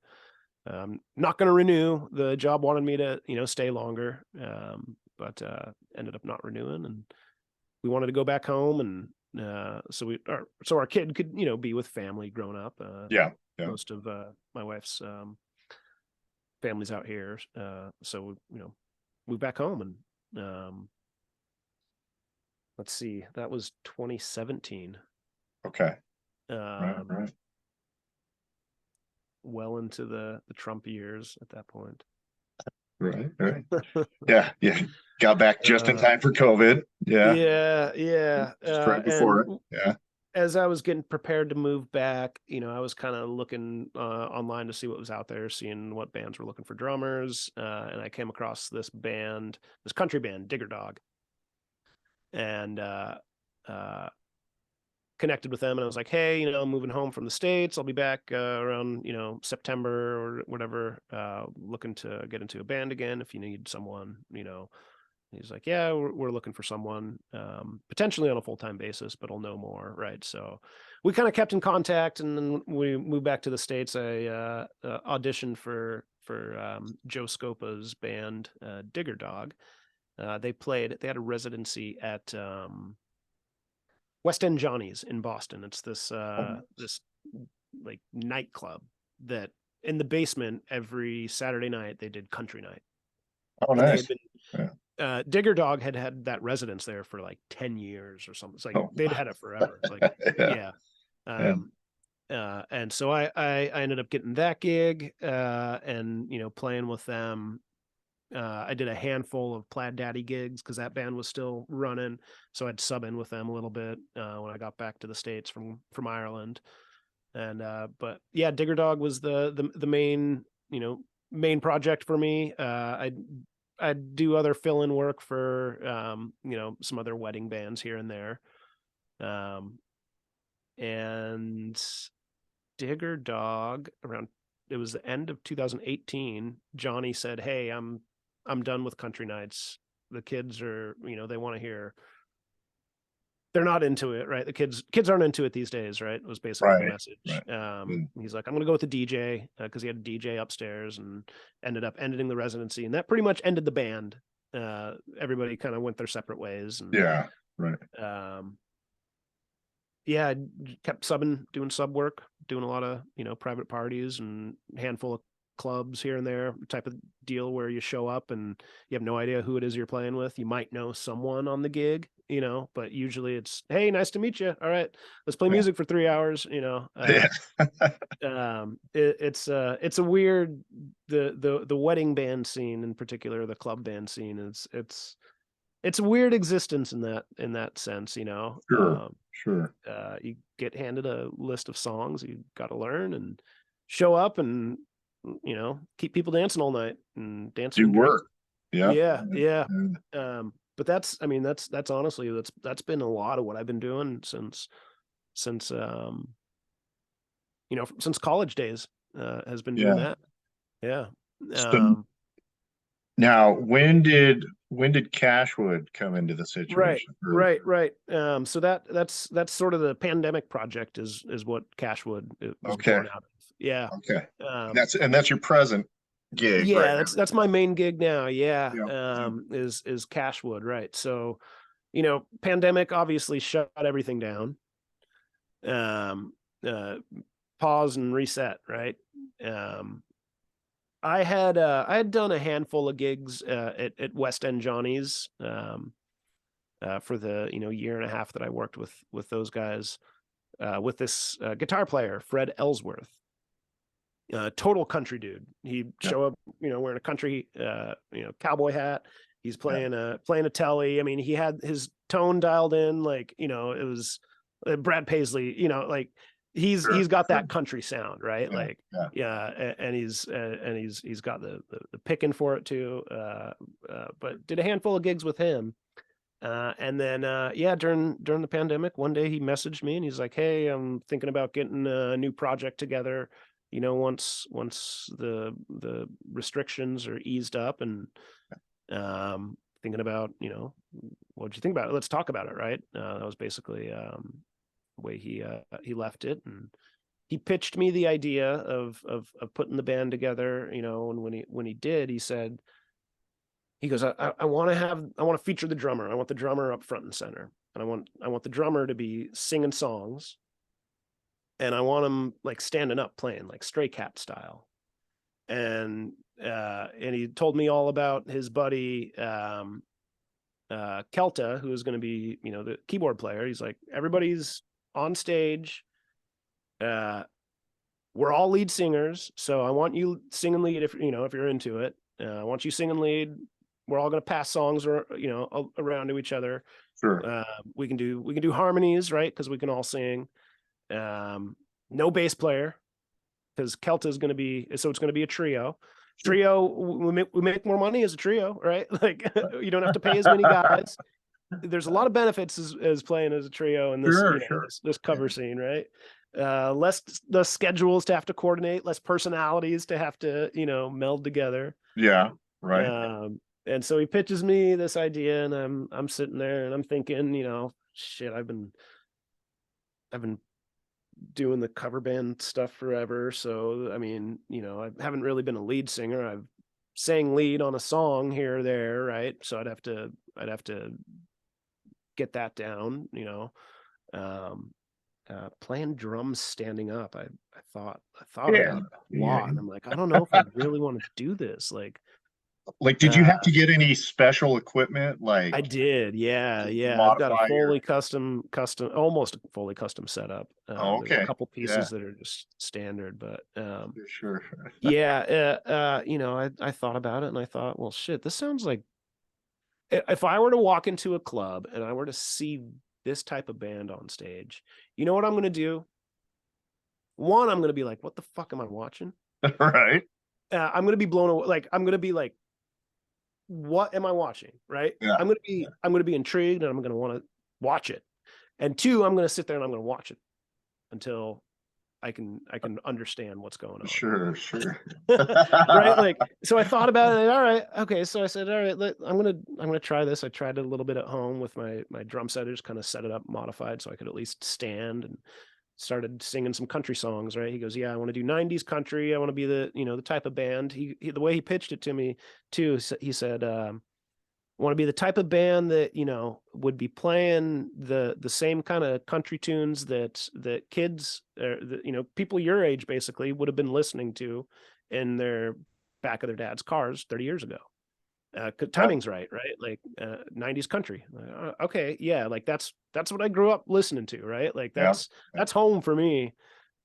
not going to renew. The job wanted me to stay longer, but ended up not renewing, and we wanted to go back home, and so our kid could be with family growing up. Yeah. Yeah. Most of my wife's family's out here, so moved back home, and let's see, that was 2017. Okay. Right. Um, Right. well into the Trump years at that point. Right. Right. Yeah. Yeah. Got back just in uh, time for COVID. Yeah. yeah, yeah, Just right before and it. Yeah. as I was getting prepared to move back, I was kind of looking online to see what was out there, seeing what bands were looking for drummers, and I came across this band, this country band, Digger Dog, and uh, connected with them. And I was like, hey, I'm moving home from the States. I'll be back around September or whatever. Looking to get into a band again. If you need someone, He's like, yeah, we're looking for someone, potentially on a full-time basis, but I'll know more, right? So we kind of kept in contact, and then we moved back to the States. I auditioned for Joe Scopa's band, Digger Dog. They had a residency at West End Johnny's in Boston. It's this Oh, nice. this like nightclub that in the basement every Saturday night they did country night, Oh, and they had nice. been Yeah. Digger Dog had that residence there for like 10 years or something. It's like Oh, they'd had it forever. Like, yeah. yeah. Yeah. And so I ended up getting that gig, and playing with them. I did a handful of Plaid Daddy gigs because that band was still running. So I'd sub in with them a little bit when I got back to the States from Ireland. And but yeah, Digger Dog was the main, main project for me. I do other fill-in work for some other wedding bands here and there. And Digger Dog, around, it was the end of 2018, Johnny said, hey, I'm done with country nights. The kids are, they want to hear, they're not into it, right? The kids aren't into it these days, right? It was basically the Right. message. Right. Mm. He's like, I'm gonna go with the DJ, because he had a DJ upstairs, and ended up ending the residency, and that pretty much ended the band. Everybody kind of went their separate ways, and Yeah. Right. yeah, I kept subbing, doing sub work, doing a lot of private parties and handful of clubs here and there type of deal where you show up and you have no idea who it is you're playing with. You might know someone on the gig, but usually it's, hey, nice to meet you. All right, let's play Yeah. music for 3 hours. Yeah. It's a weird, the wedding band scene in particular, the club band scene, it's a weird existence in that sense. Sure. Sure. You get handed a list of songs you got to learn and show up and keep people dancing all night and dancing Do and drinking. work. Yeah. Yeah, yeah. Yeah. But that's honestly, that's been a lot of what I've been doing since since college days, has been doing Yeah. that. Yeah. So Um, now, when did Cashwood come into the right, situation? right. So that's sort of the pandemic project is what Cashwood was Okay. born out of. Yeah. Okay. Um, That's your present gig right yeah, now. that's my main gig now. Yeah. Yeah. Yeah. Is Cashwood, right? So, pandemic obviously shut everything down. Um, uh, Pause and reset, right? Um, I had done a handful of gigs at West End Johnny's for the year and a half that I worked with those guys, with this guitar player Fred Ellsworth, total country dude. He'd Yeah. show up wearing a country cowboy hat. He's Yeah. playing a telly. I mean, he had his tone dialed in, like it was Brad Paisley. Like Sure. he's got Sure. that country sound, right? Yeah. Like, Yeah. yeah, and he's got the picking for it too. But did a handful of gigs with him, and then yeah, during the pandemic, one day he messaged me and he's like, "Hey, I'm thinking about getting a new project together. Once the restrictions are eased up, and thinking about what'd you think about it? Let's talk about it." Right? That was basically the way he left it, and he pitched me the idea of putting the band together. And when he did, he said, he goes, I want to feature the drummer. I want the drummer up front and center, and I want the drummer to be singing songs, and I want him like standing up playing like Stray Cat style. And he told me all about his buddy Kelta, who is going to be the keyboard player. He's like, everybody's on stage. We're all lead singers, so I want you singing lead if you're into it. I want you singing lead. We're all going to pass songs or around to each other. Sure. We can do harmonies, right? Because we can all sing. No bass player, because Kelta is going to be, so it's going to be a trio. Sure. Trio, we make more money as a trio, right? Like, you don't have to pay as many guys. There's a lot of benefits as playing as a trio in this Sure. this cover scene, right? Less the schedules to have to coordinate, less personalities to have to meld together. Yeah. Right. And so he pitches me this idea, and I'm sitting there and I'm thinking, shit, I've been doing the cover band stuff forever. So I mean, I haven't really been a lead singer. I've sang lead on a song here or there, right? So I'd have to get that down. Playing drums standing up, I thought Yeah. about it a Yeah. lot, and I'm like, I don't know if I really want to do this. Like, did you have to get any special equipment, like I did, yeah, to yeah. I've got a modify your? fully almost fully custom setup. Oh, There's a okay. couple Yeah. pieces that are just standard, but Sure. yeah, I thought about it, and I thought, well, shit, this sounds like, if I were to walk into a club and I were to see this type of band on stage, you know what I'm going to do? One, I'm going to be like, what the fuck am I watching? Right. I'm going to be blown away. Like, I'm going to be like, what am I watching? Right. Yeah. I'm going to be intrigued, and I'm going to want to watch it. And two, I'm going to sit there and I'm going to watch it until I can understand what's going on. Sure. Right. Like, so I thought about it. All right. Okay. So I said, all right, I'm going to try this. I tried it a little bit at home with my drum setters, kind of set it up modified so I could at least stand, and started singing some country songs. Right. He goes, yeah, I want to do 90s country. I want to be the type of band. The way he pitched it to me too, he said, want to be the type of band that would be playing the same kind of country tunes that kids, or people your age basically would have been listening to in their back of their dad's cars 30 years ago. Well, Timing's right, like 90s country. Okay, yeah, like that's what I grew up listening to, right? Like yeah, yeah. that's home for me.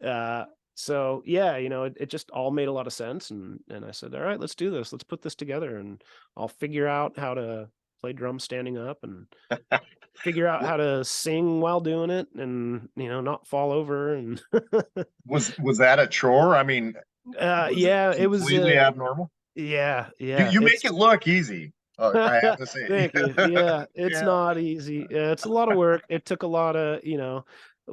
Uh, so yeah, it just all made a lot of sense, and I said, all right, let's do this. Let's put this together, and I'll figure out how to play drums standing up, and figure out how to sing while doing it, and not fall over. And Was that a chore? I mean, was it yeah, it was completely abnormal? yeah, You yeah, you make it's it look easy. I have to say. thank you. Yeah, it's Yeah. not easy. Yeah, it's a lot of work. It took a lot of, a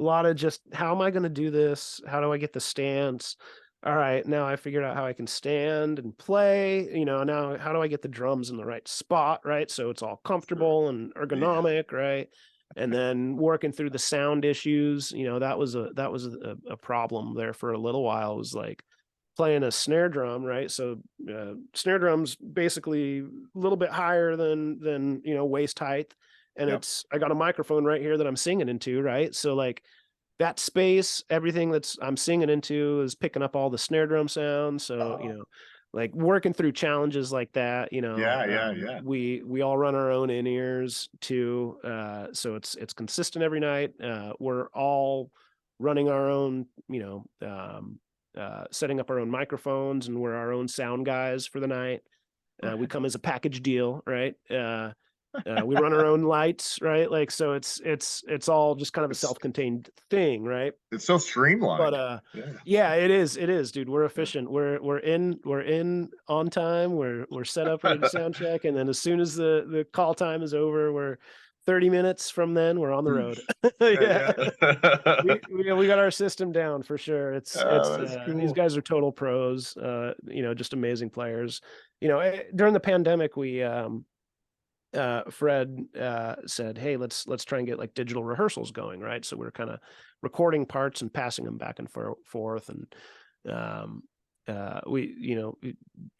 lot of just, how am I going to do this? How do I get the stance? All right, now I figured out how I can stand and play. Now how do I get the drums in the right spot, right? So it's all Sure. comfortable and Yeah. ergonomic, right? And then working through the sound issues, that was a problem there for a little while. It was like playing a snare drum, right? So snare drums basically a little bit higher than waist height, and Yep. I got a microphone right here that I'm singing into, right? So like that space, everything that's I'm singing into is picking up all the snare drum sounds. So Uh, like working through challenges like that, yeah, yeah, yeah. we all run our own in ears too, so it's consistent every night. We're all running our own, setting up our own microphones, and we're our own sound guys for the night. We come as a package deal, right? We run our own lights, right? Like, so it's all just kind of a It's self-contained thing, right? it's so But streamlined. Yeah. yeah, it is, dude. We're efficient. We're in on time. We're set up, ready to sound check, and then as soon as the call time is over, we're 30 minutes from then we're on the road. Yeah. Yeah. We got our system down for sure. Oh, that's These cool. guys are total pros, just amazing players. During the pandemic, we Fred said, "Hey, let's try and get like digital rehearsals going, right?" So we're kind of recording parts and passing them back and forth, and um,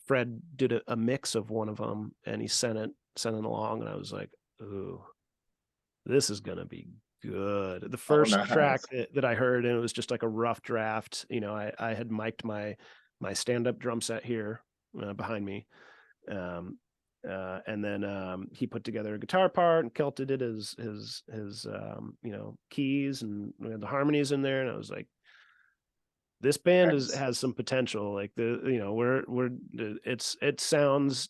Fred did a mix of one of them, and he sent it along, and I was like, "Ooh, this is gonna be good." The Oh, first track nice. that I heard, and it was just like a rough draft. I had mic'd my stand up drum set here behind me. Um, and then he put together a guitar part and Kelted it his keys, and we had the harmonies in there, and I was like, this band Nice. has some potential. Like it sounds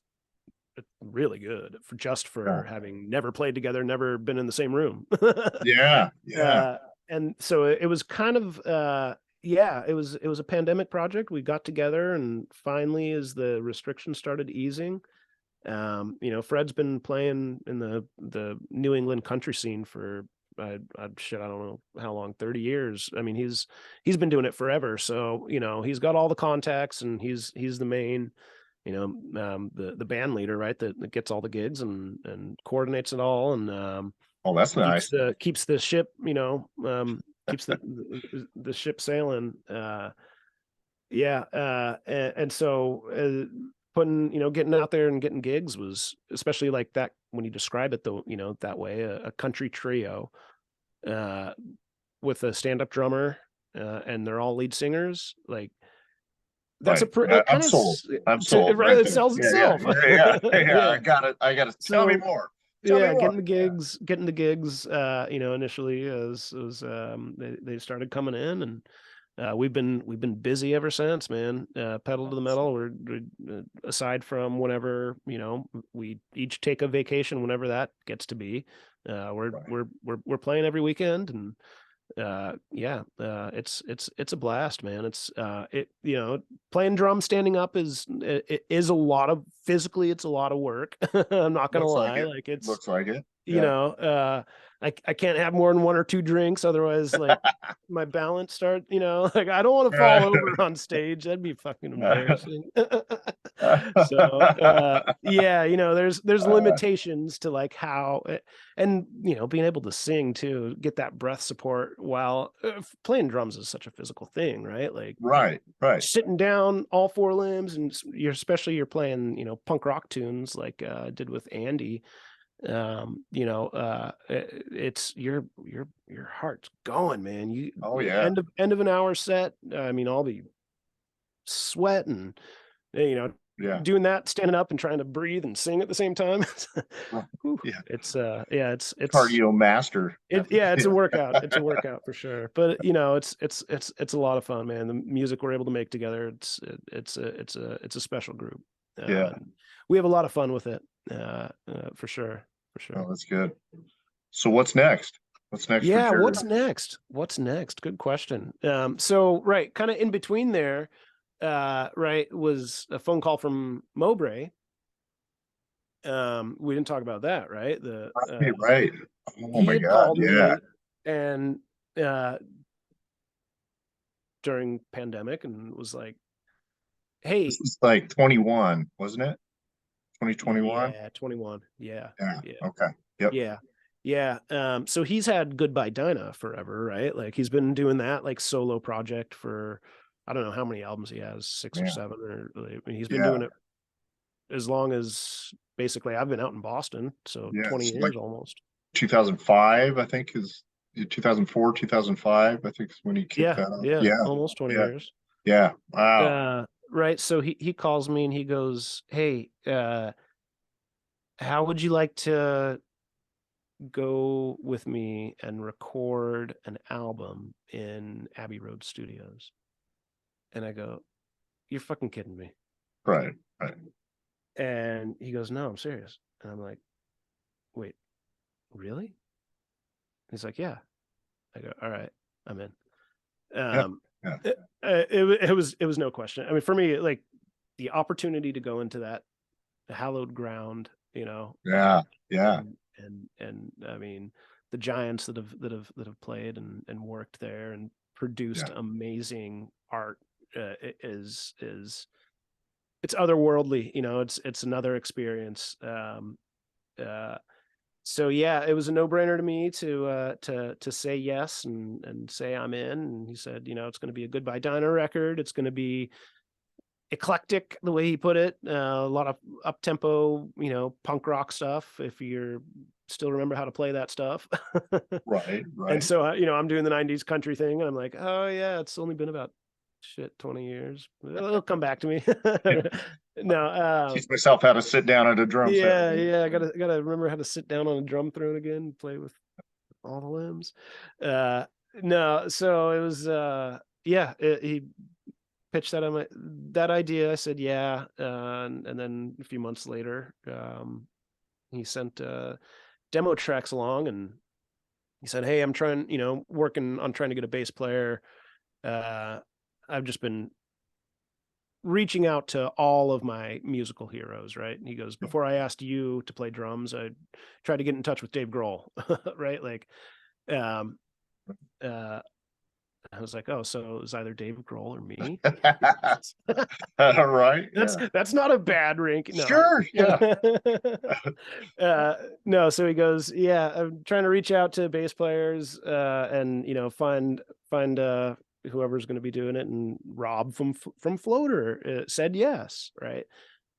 really good for Yeah. having never played together, never been in the same room. Yeah. Yeah. uh, and so it was kind of yeah, it was a pandemic project. We got together, and finally, as the restrictions started easing, Fred's been playing in the New England country scene for shit, I don't know how long, 30 years. I mean, he's been doing it forever. So, he's got all the contacts, and he's the main, the band leader, right? That gets all the gigs and coordinates it all, and Oh, that's keeps nice. the ship, keeps the ship sailing. Yeah, and so getting out there and getting gigs was, especially like that when you describe it though, that way, a country trio uh, with a stand-up drummer, and they're all lead singers. Like that's Right. it I'm kind of sold. I'm sold right. right It there. sells Yeah. Yeah. itself. Yeah. Yeah. Yeah. Yeah. I got to tell me So more. Tell me yeah, more. Yeah. getting the gigs, initially as they started coming in, and we've been busy ever since, man. Pedal to the Awesome. metal. Aside from whenever we each take a vacation, whenever that gets to be. Right. We're playing every weekend, and yeah, it's a blast, man. Playing drums standing up is a lot of physically, it's a lot of work. I'm not gonna Looks like lie, it. like it's Looks like it. you Yeah. know I can't have more than one or two drinks, otherwise like my balance start, like I don't want to fall over on stage. That'd be fucking embarrassing. So yeah, there's limitations to like how and being able to sing too, get that breath support while playing drums is such a physical thing, right? Like Right. Right. sitting down all four limbs, and you're playing punk rock tunes like I did with Andy. It's your heart's going, man. You Oh yeah. end of an hour set, I mean, I'll be sweating, Yeah. doing that, standing up and trying to breathe and sing at the same time. Well, Whew. yeah. Yeah, it's Cardio master. yeah, it's a Yeah. workout. It's a workout for sure. But it's a lot of fun, man. The music we're able to make together, it's a special group. Yeah. We have a lot of fun with it, for sure, for Oh, sure. that's good. So what's next? What's next for Yeah, Jared? what's next? What's next? Good question. So right, kind of in between there, right, was a phone call from Mowbray. We didn't talk about that, right? Right, right. Oh He my had God. called Yeah. me and uh during pandemic and was like, This "Hey, was like 21, wasn't it? 2021? yeah, 21. Yeah. Yeah. Yeah. Okay. Yep. Yeah. Yeah. So he's had Goodbye Dinah forever, right? Like he's been doing that like solo project for I don't know how many albums he has, six or Yeah. seven, or I mean, he's been Yeah. doing it as long as basically I've been out in Boston, so Yeah. 20 So like years almost. 2005, I think is 2004, 2005, I think is when he kicked Yeah, that off. yeah, Yeah. almost 20 Yeah. years. Yeah. Wow. Right. So he calls me and he goes, "Hey, how would you like to go with me and record an album in Abbey Road Studios?" And I go, "You're fucking kidding me." Right. Right. And he goes, "No, I'm serious." And I'm like, "Wait, really?" He's like, "Yeah." I go, "All right, I'm in." Yeah. Um, Yeah. it was no question. I mean, for me, like the opportunity to go into that hallowed ground, Yeah. Yeah. and I mean the giants that have played and worked there and produced Yeah. amazing art, is it's otherworldly. It's another experience. Uh, so yeah, it was a no-brainer to me to say yes and say I'm in. And he said, it's going to be a Goodbye Diner record. It's going to be eclectic, the way he put it. A lot of up tempo, punk rock stuff. If you're still remember how to play that stuff. Right. And Right. so, I'm doing the '90s country thing, and I'm like, oh yeah, it's only been about 20 years. It'll come back to me. No, Teach myself how to sit down at a drum set yeah, again. yeah. I gotta remember how to sit down on a drum throne again, play with all the limbs. Uh, no, so it was, yeah. He pitched that idea. I said yeah, and then a few months later, he sent demo tracks along, and he said, "Hey, I'm trying, working on trying to get a bass player. Uh, I've just been reaching out to all of my musical heroes, right?" And he goes, "Before I asked you to play drums, I tried to get in touch with Dave Grohl." Right? Like, um, uh, I was like, "Oh, so it was either Dave Grohl or me." All right. That's Yeah. that's not a bad rank. No. Sure. Yeah. uh no, so he goes, "Yeah, I'm trying to reach out to bass players, and find whoever's going to be doing it." And Rob from Floater, said yes, right?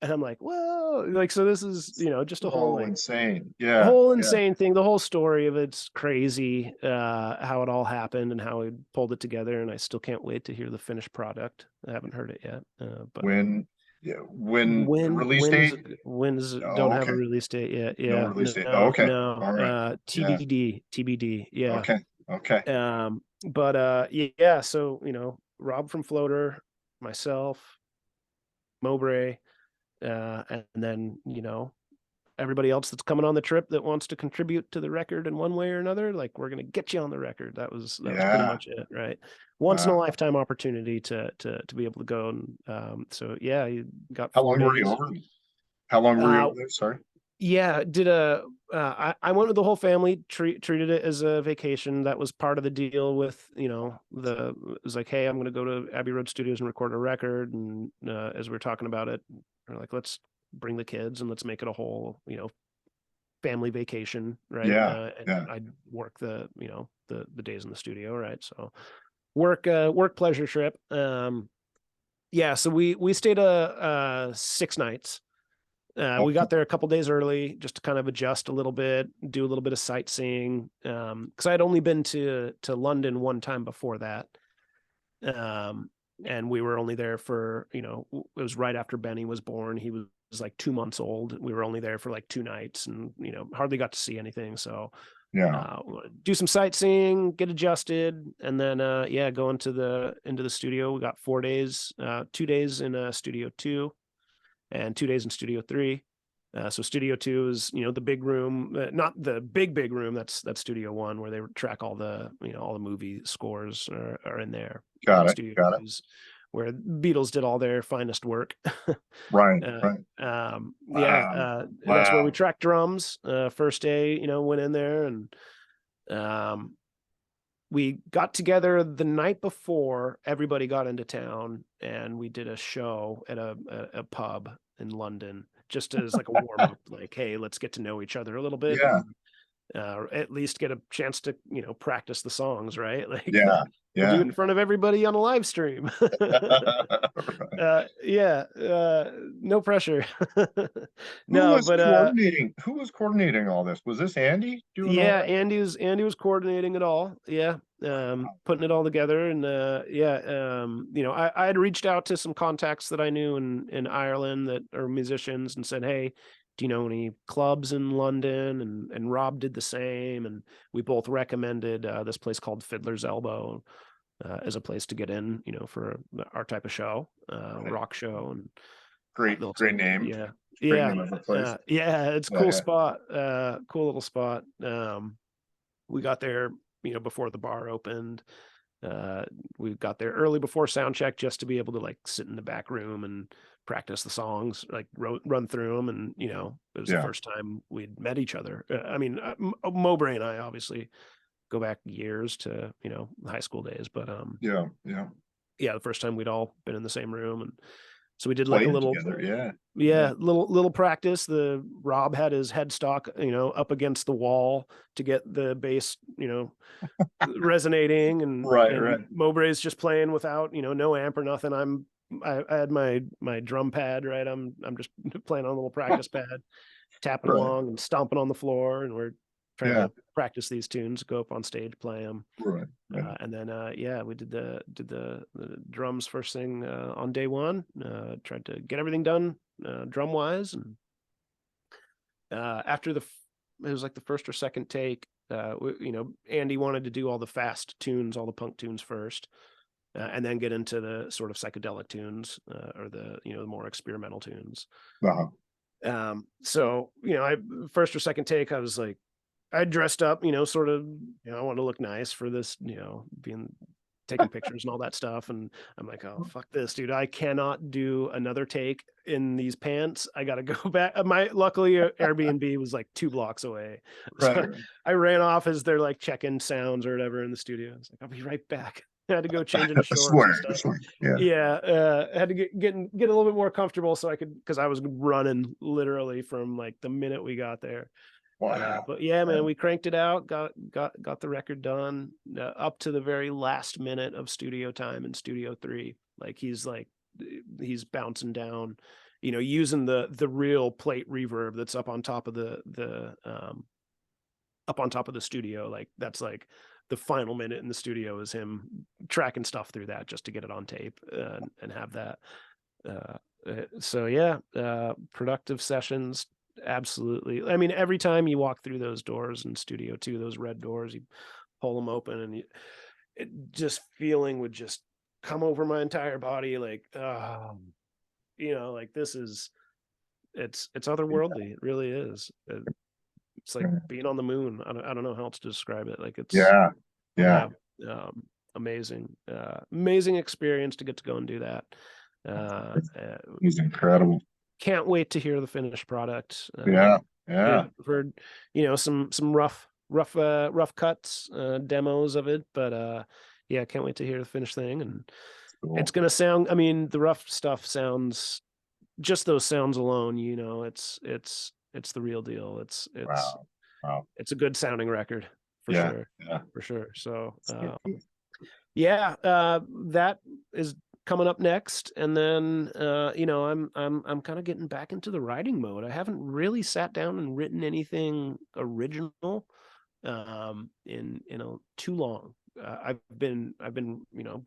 And I'm like, "Whoa." Like, so this is, just a whole Oh, like insane. Yeah. whole Yeah. insane thing. The whole story of it's crazy, how it all happened and how he pulled it together. And I still can't wait to hear the finished product. I haven't heard it yet, but When, yeah, when the release date? when is it? Oh, Don't have a okay. release date yet. No Yeah, release date. Oh, no, okay. no. All right. Yeah. TBD. Yeah. Okay. Okay. But yeah. So Rob from Floater, myself, Mowbray, and then everybody else that's coming on the trip that wants to contribute to the record in one way or another, like, we're gonna get you on the record. That was pretty Yeah. much it, right? Once in a Wow. lifetime opportunity to be able to go. And so yeah, you got How 4 long were you days. over? How long were you Uh over there? Sorry. yeah, I went with the whole family, treated it as a vacation. That was part of the deal with, it was like, "Hey, I'm gonna go to Abbey Road Studios and record a record." And as we are talking about it, we're like, "Let's bring the kids and let's make it a whole, family vacation," right? Yeah. And Yeah. I'd work the days in the studio, right? So work pleasure trip. Yeah, so we stayed 6 nights. We Okay. got there a couple days early just to kind of adjust a little bit, do a little bit of sightseeing. Because I had only been to London one time before that. Um, and we were only there for, it was right after Benny was born. He was like 2 months old. We were only there for like 2 nights, and hardly got to see anything. So Yeah. do some sightseeing, get adjusted, and then go into the studio. We got 4 days, 2 days in Studio 2 and 2 days in Studio 3. So Studio 2 is the big room, not the big room. That's Studio 1, where they track all the all the movie scores are in there. Got And it. Studio Got 2 it. is where Beatles did all their finest work. Right. Right. Wow. That's where we Wow. tracked drums. First day, went in there, and we got together the night before everybody got into town, and we did a show at a pub in London, just as like a warm up, like, hey, let's get to know each other a little bit, Yeah. and at least get a chance to practice the songs, right? Like, Yeah. we'll do it Yeah. in front of everybody on a live stream. No pressure. Who No, was but coordinating? Who was coordinating all this? Was this Andy doing all yeah, that? Andy was coordinating it all. Yeah. Putting it all together. And I had reached out to some contacts that I knew in Ireland that are musicians, and said, hey, do you know any clubs in London? And Rob did the same, and we both recommended this place called Fiddler's Elbow as a place to get in, for our type of show, Right. rock show. And Great, they'll great take, name. yeah, Great yeah, name of a place. it's a Yeah, cool yeah. spot, cool little spot. We got there, before the bar opened. We got there early before sound check, just to be able to like sit in the back room and practice the songs, like run through them. And it was the Yeah. first time we'd met each other. Mowbray and I obviously go back years to high school days, but Yeah. Yeah. yeah, the first time we'd all been in the same room. And so we did like a Played little, together. Yeah. Yeah. yeah, little practice. The Rob had his headstock, up against the wall to get the bass, resonating, and Right. Right. Mowbray's just playing without, no amp or nothing. I had my drum pad, right? I'm just playing on a little practice pad, tapping Right. along and stomping on the floor, and we're trying Yeah. to practice these tunes, go up on stage, play them. Right. Right. And then we did the drums first thing on day one. Tried to get everything done drum wise, and after it was like the first or second take. Andy wanted to do all the fast tunes, all the punk tunes first, and then get into the sort of psychedelic tunes, or the the more experimental tunes. Uh-huh. So I first or second take, I was like, I dressed up, sort of, I wanted to look nice for this, being taking pictures and all that stuff. And I'm like, oh, fuck this, dude. I cannot do another take in these pants. I got to go back. Luckily Airbnb was like 2 blocks away. Right. So I ran off as they're like checking sounds or whatever in the studio. I was like, I'll be right back. I had to go change into I shorts and swear. I stuff. swear. Yeah. Yeah. I had to get a little bit more comfortable so I could, because I was running literally from like the minute we got there. Wow. But yeah, man, we cranked it out, got the record done up to the very last minute of studio time in Studio 3. Like he's bouncing down, using the real plate reverb that's up on top of the studio. Like that's like the final minute in the studio is him tracking stuff through that just to get it on tape and have that. So yeah, productive sessions. Absolutely. I mean, every time you walk through those doors in Studio 2, those red doors, you pull them open, and it just feeling would just come over my entire body. Like, like it's otherworldly. It really is. It's like being on the moon. I don't know how else to describe it. Like Yeah. Yeah. amazing, amazing experience to get to go and do that. It was incredible. Can't wait to hear the finished product. Yeah. Yeah. I've heard, some rough cuts, demos of it, but yeah, can't wait to hear the finished thing. And Cool. it's gonna sound. I mean, the rough stuff sounds, just those sounds alone, it's the real deal. Wow. Wow. It's a good sounding record for Yeah. sure, Yeah. for sure. So Cool. yeah, that is coming up next. And then I'm kind of getting back into the writing mode. I haven't really sat down and written anything original in too long. I've been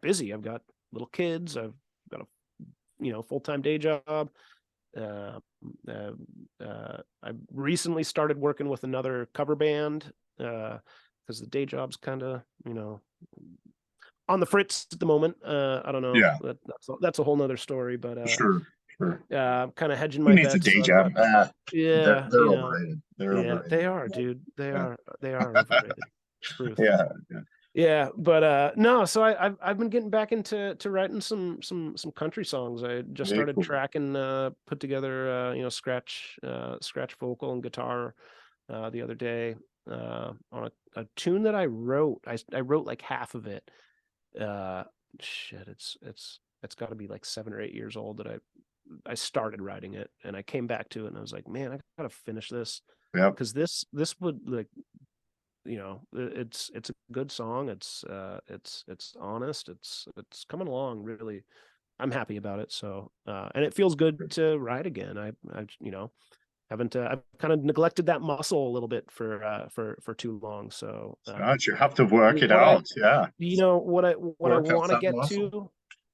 busy. I've got little kids. I've got a full-time day job. I recently started working with another cover band because the day job's kind of on the fritz at the moment. I don't know. Yeah, That's a whole nother story, but sure, sure. I'm kind of hedging Who my needs a bets. day So job? yeah, They're overrated. They're yeah, overrated. they are, dude. They Yeah, are overrated. Truth. yeah, yeah. Yeah, but no, so I've been getting back into writing some country songs. I just Very started cool. tracking, put together scratch vocal and guitar the other day on a tune that I wrote. I wrote like half of it. Uh shit, it's got to be like 7 or 8 years old that I started writing it, and I came back to it and I was like, man, I gotta finish this Yep. because this would like it's a good song. It's honest. It's coming along really. I'm happy about it. So and it feels good to write again. I haven't I've kind of neglected that muscle a little bit for too long. So You have to work it what I out. Yeah. what I Work out want to that get muscle. to,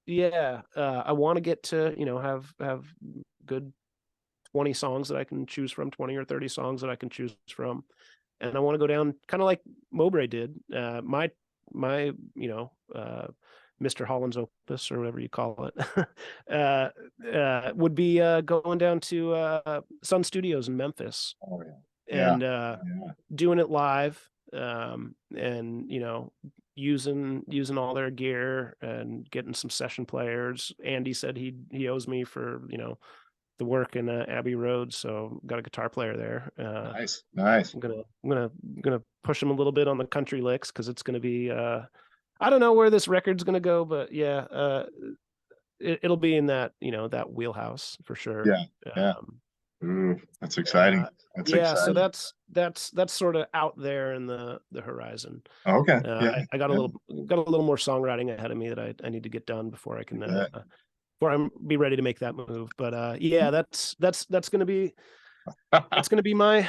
yeah, I want to get to have good 20 songs that I can choose from, 20 or 30 songs that I can choose from, and I want to go down kind of like Mowbray did. My Mr. Holland's Opus or whatever you call it would be going down to Sun Studios in Memphis Oh yeah. Yeah. and Yeah. doing it live, and using all their gear and getting some session players. Andy said he owes me for the work in Abbey Road, so got a guitar player there. Nice. Nice. I'm gonna push him a little bit on the country licks because it's gonna be I don't know where this record's gonna go, but yeah, it'll be in that wheelhouse for sure. Yeah. Yeah. Um, Ooh, that's exciting. uh, That's yeah, so exciting. that's sort of out there in the horizon. Okay. Yeah. I got a Yeah. little more songwriting ahead of me that I need to get done before I can Yeah. before I'm be ready to make that move. But yeah, that's gonna be my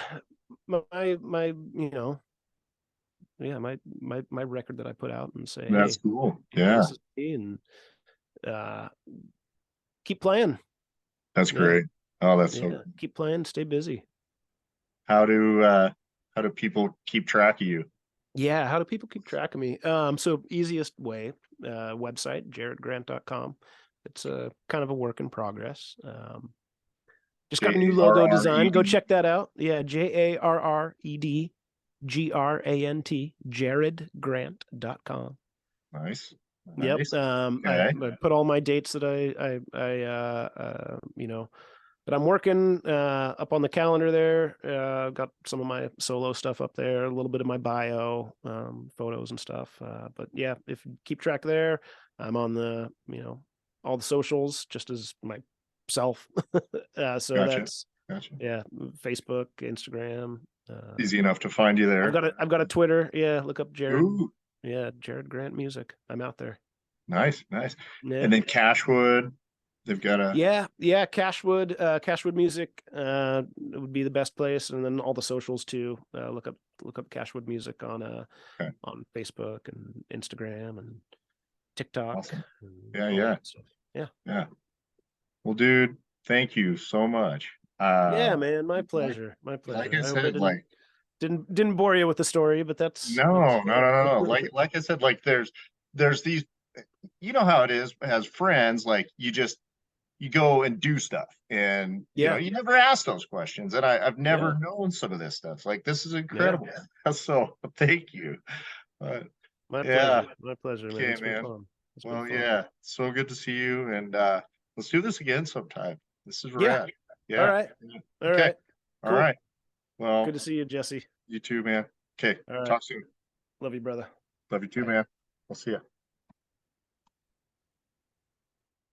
yeah my record that I put out and say, That's hey, cool. Yeah. this is me, and uh, keep playing. That's Yeah, great. Oh, that's so yeah, cool. keep playing, stay busy. How do uh how do people keep track of you? Yeah, how do people keep track of me? So easiest way, website, jaredgrant.com. It's a kind of a work in progress. Just got a new logo design. Go Jarred. check that out. Yeah, JARREDGRANT, jaredgrant.com. Nice. Yep. Nice. Okay. I put all my dates that that I'm working up on the calendar there. Got some of my solo stuff up there, a little bit of my bio, photos and stuff. But yeah, if you keep track there, I'm on the all the socials just as myself. So Gotcha. that's Gotcha. yeah, Facebook, Instagram. Easy enough to find you there. I've got a Twitter. Yeah, look up Jared. Ooh, Yeah, Jared Grant Music. I'm out there. nice, nice. Yeah. And then Cashwood, they've got a Yeah, Cashwood Music would be the best place, and then all the socials too. Look up Cashwood Music okay, on Facebook and Instagram and TikTok awesome. and Yeah, all yeah, that stuff. Yeah. yeah. Well, dude, thank you so much. Yeah, man, my Like pleasure. My like I pleasure. I hope I said, like didn't bore you with the story, but that's no, no, no, no, no. Like I said, like there's these, you know how it is as friends, like you go and do stuff, and yeah, you never ask those questions, and I've yeah, never known some of this stuff. Like this is yeah. incredible. So thank you. But My yeah, pleasure. My pleasure, man. okay, It's been man. fun. It's been Well, fun. yeah, so good to see you, and let's do this again sometime. This is Yeah. rad. All Yeah. right. Yeah. All Okay. right. All Cool. right. Well, Good to see you, Jesse. you too, man. Okay. All right. Talk soon. Love you, brother. Love you too, Bye. man. I'll see you.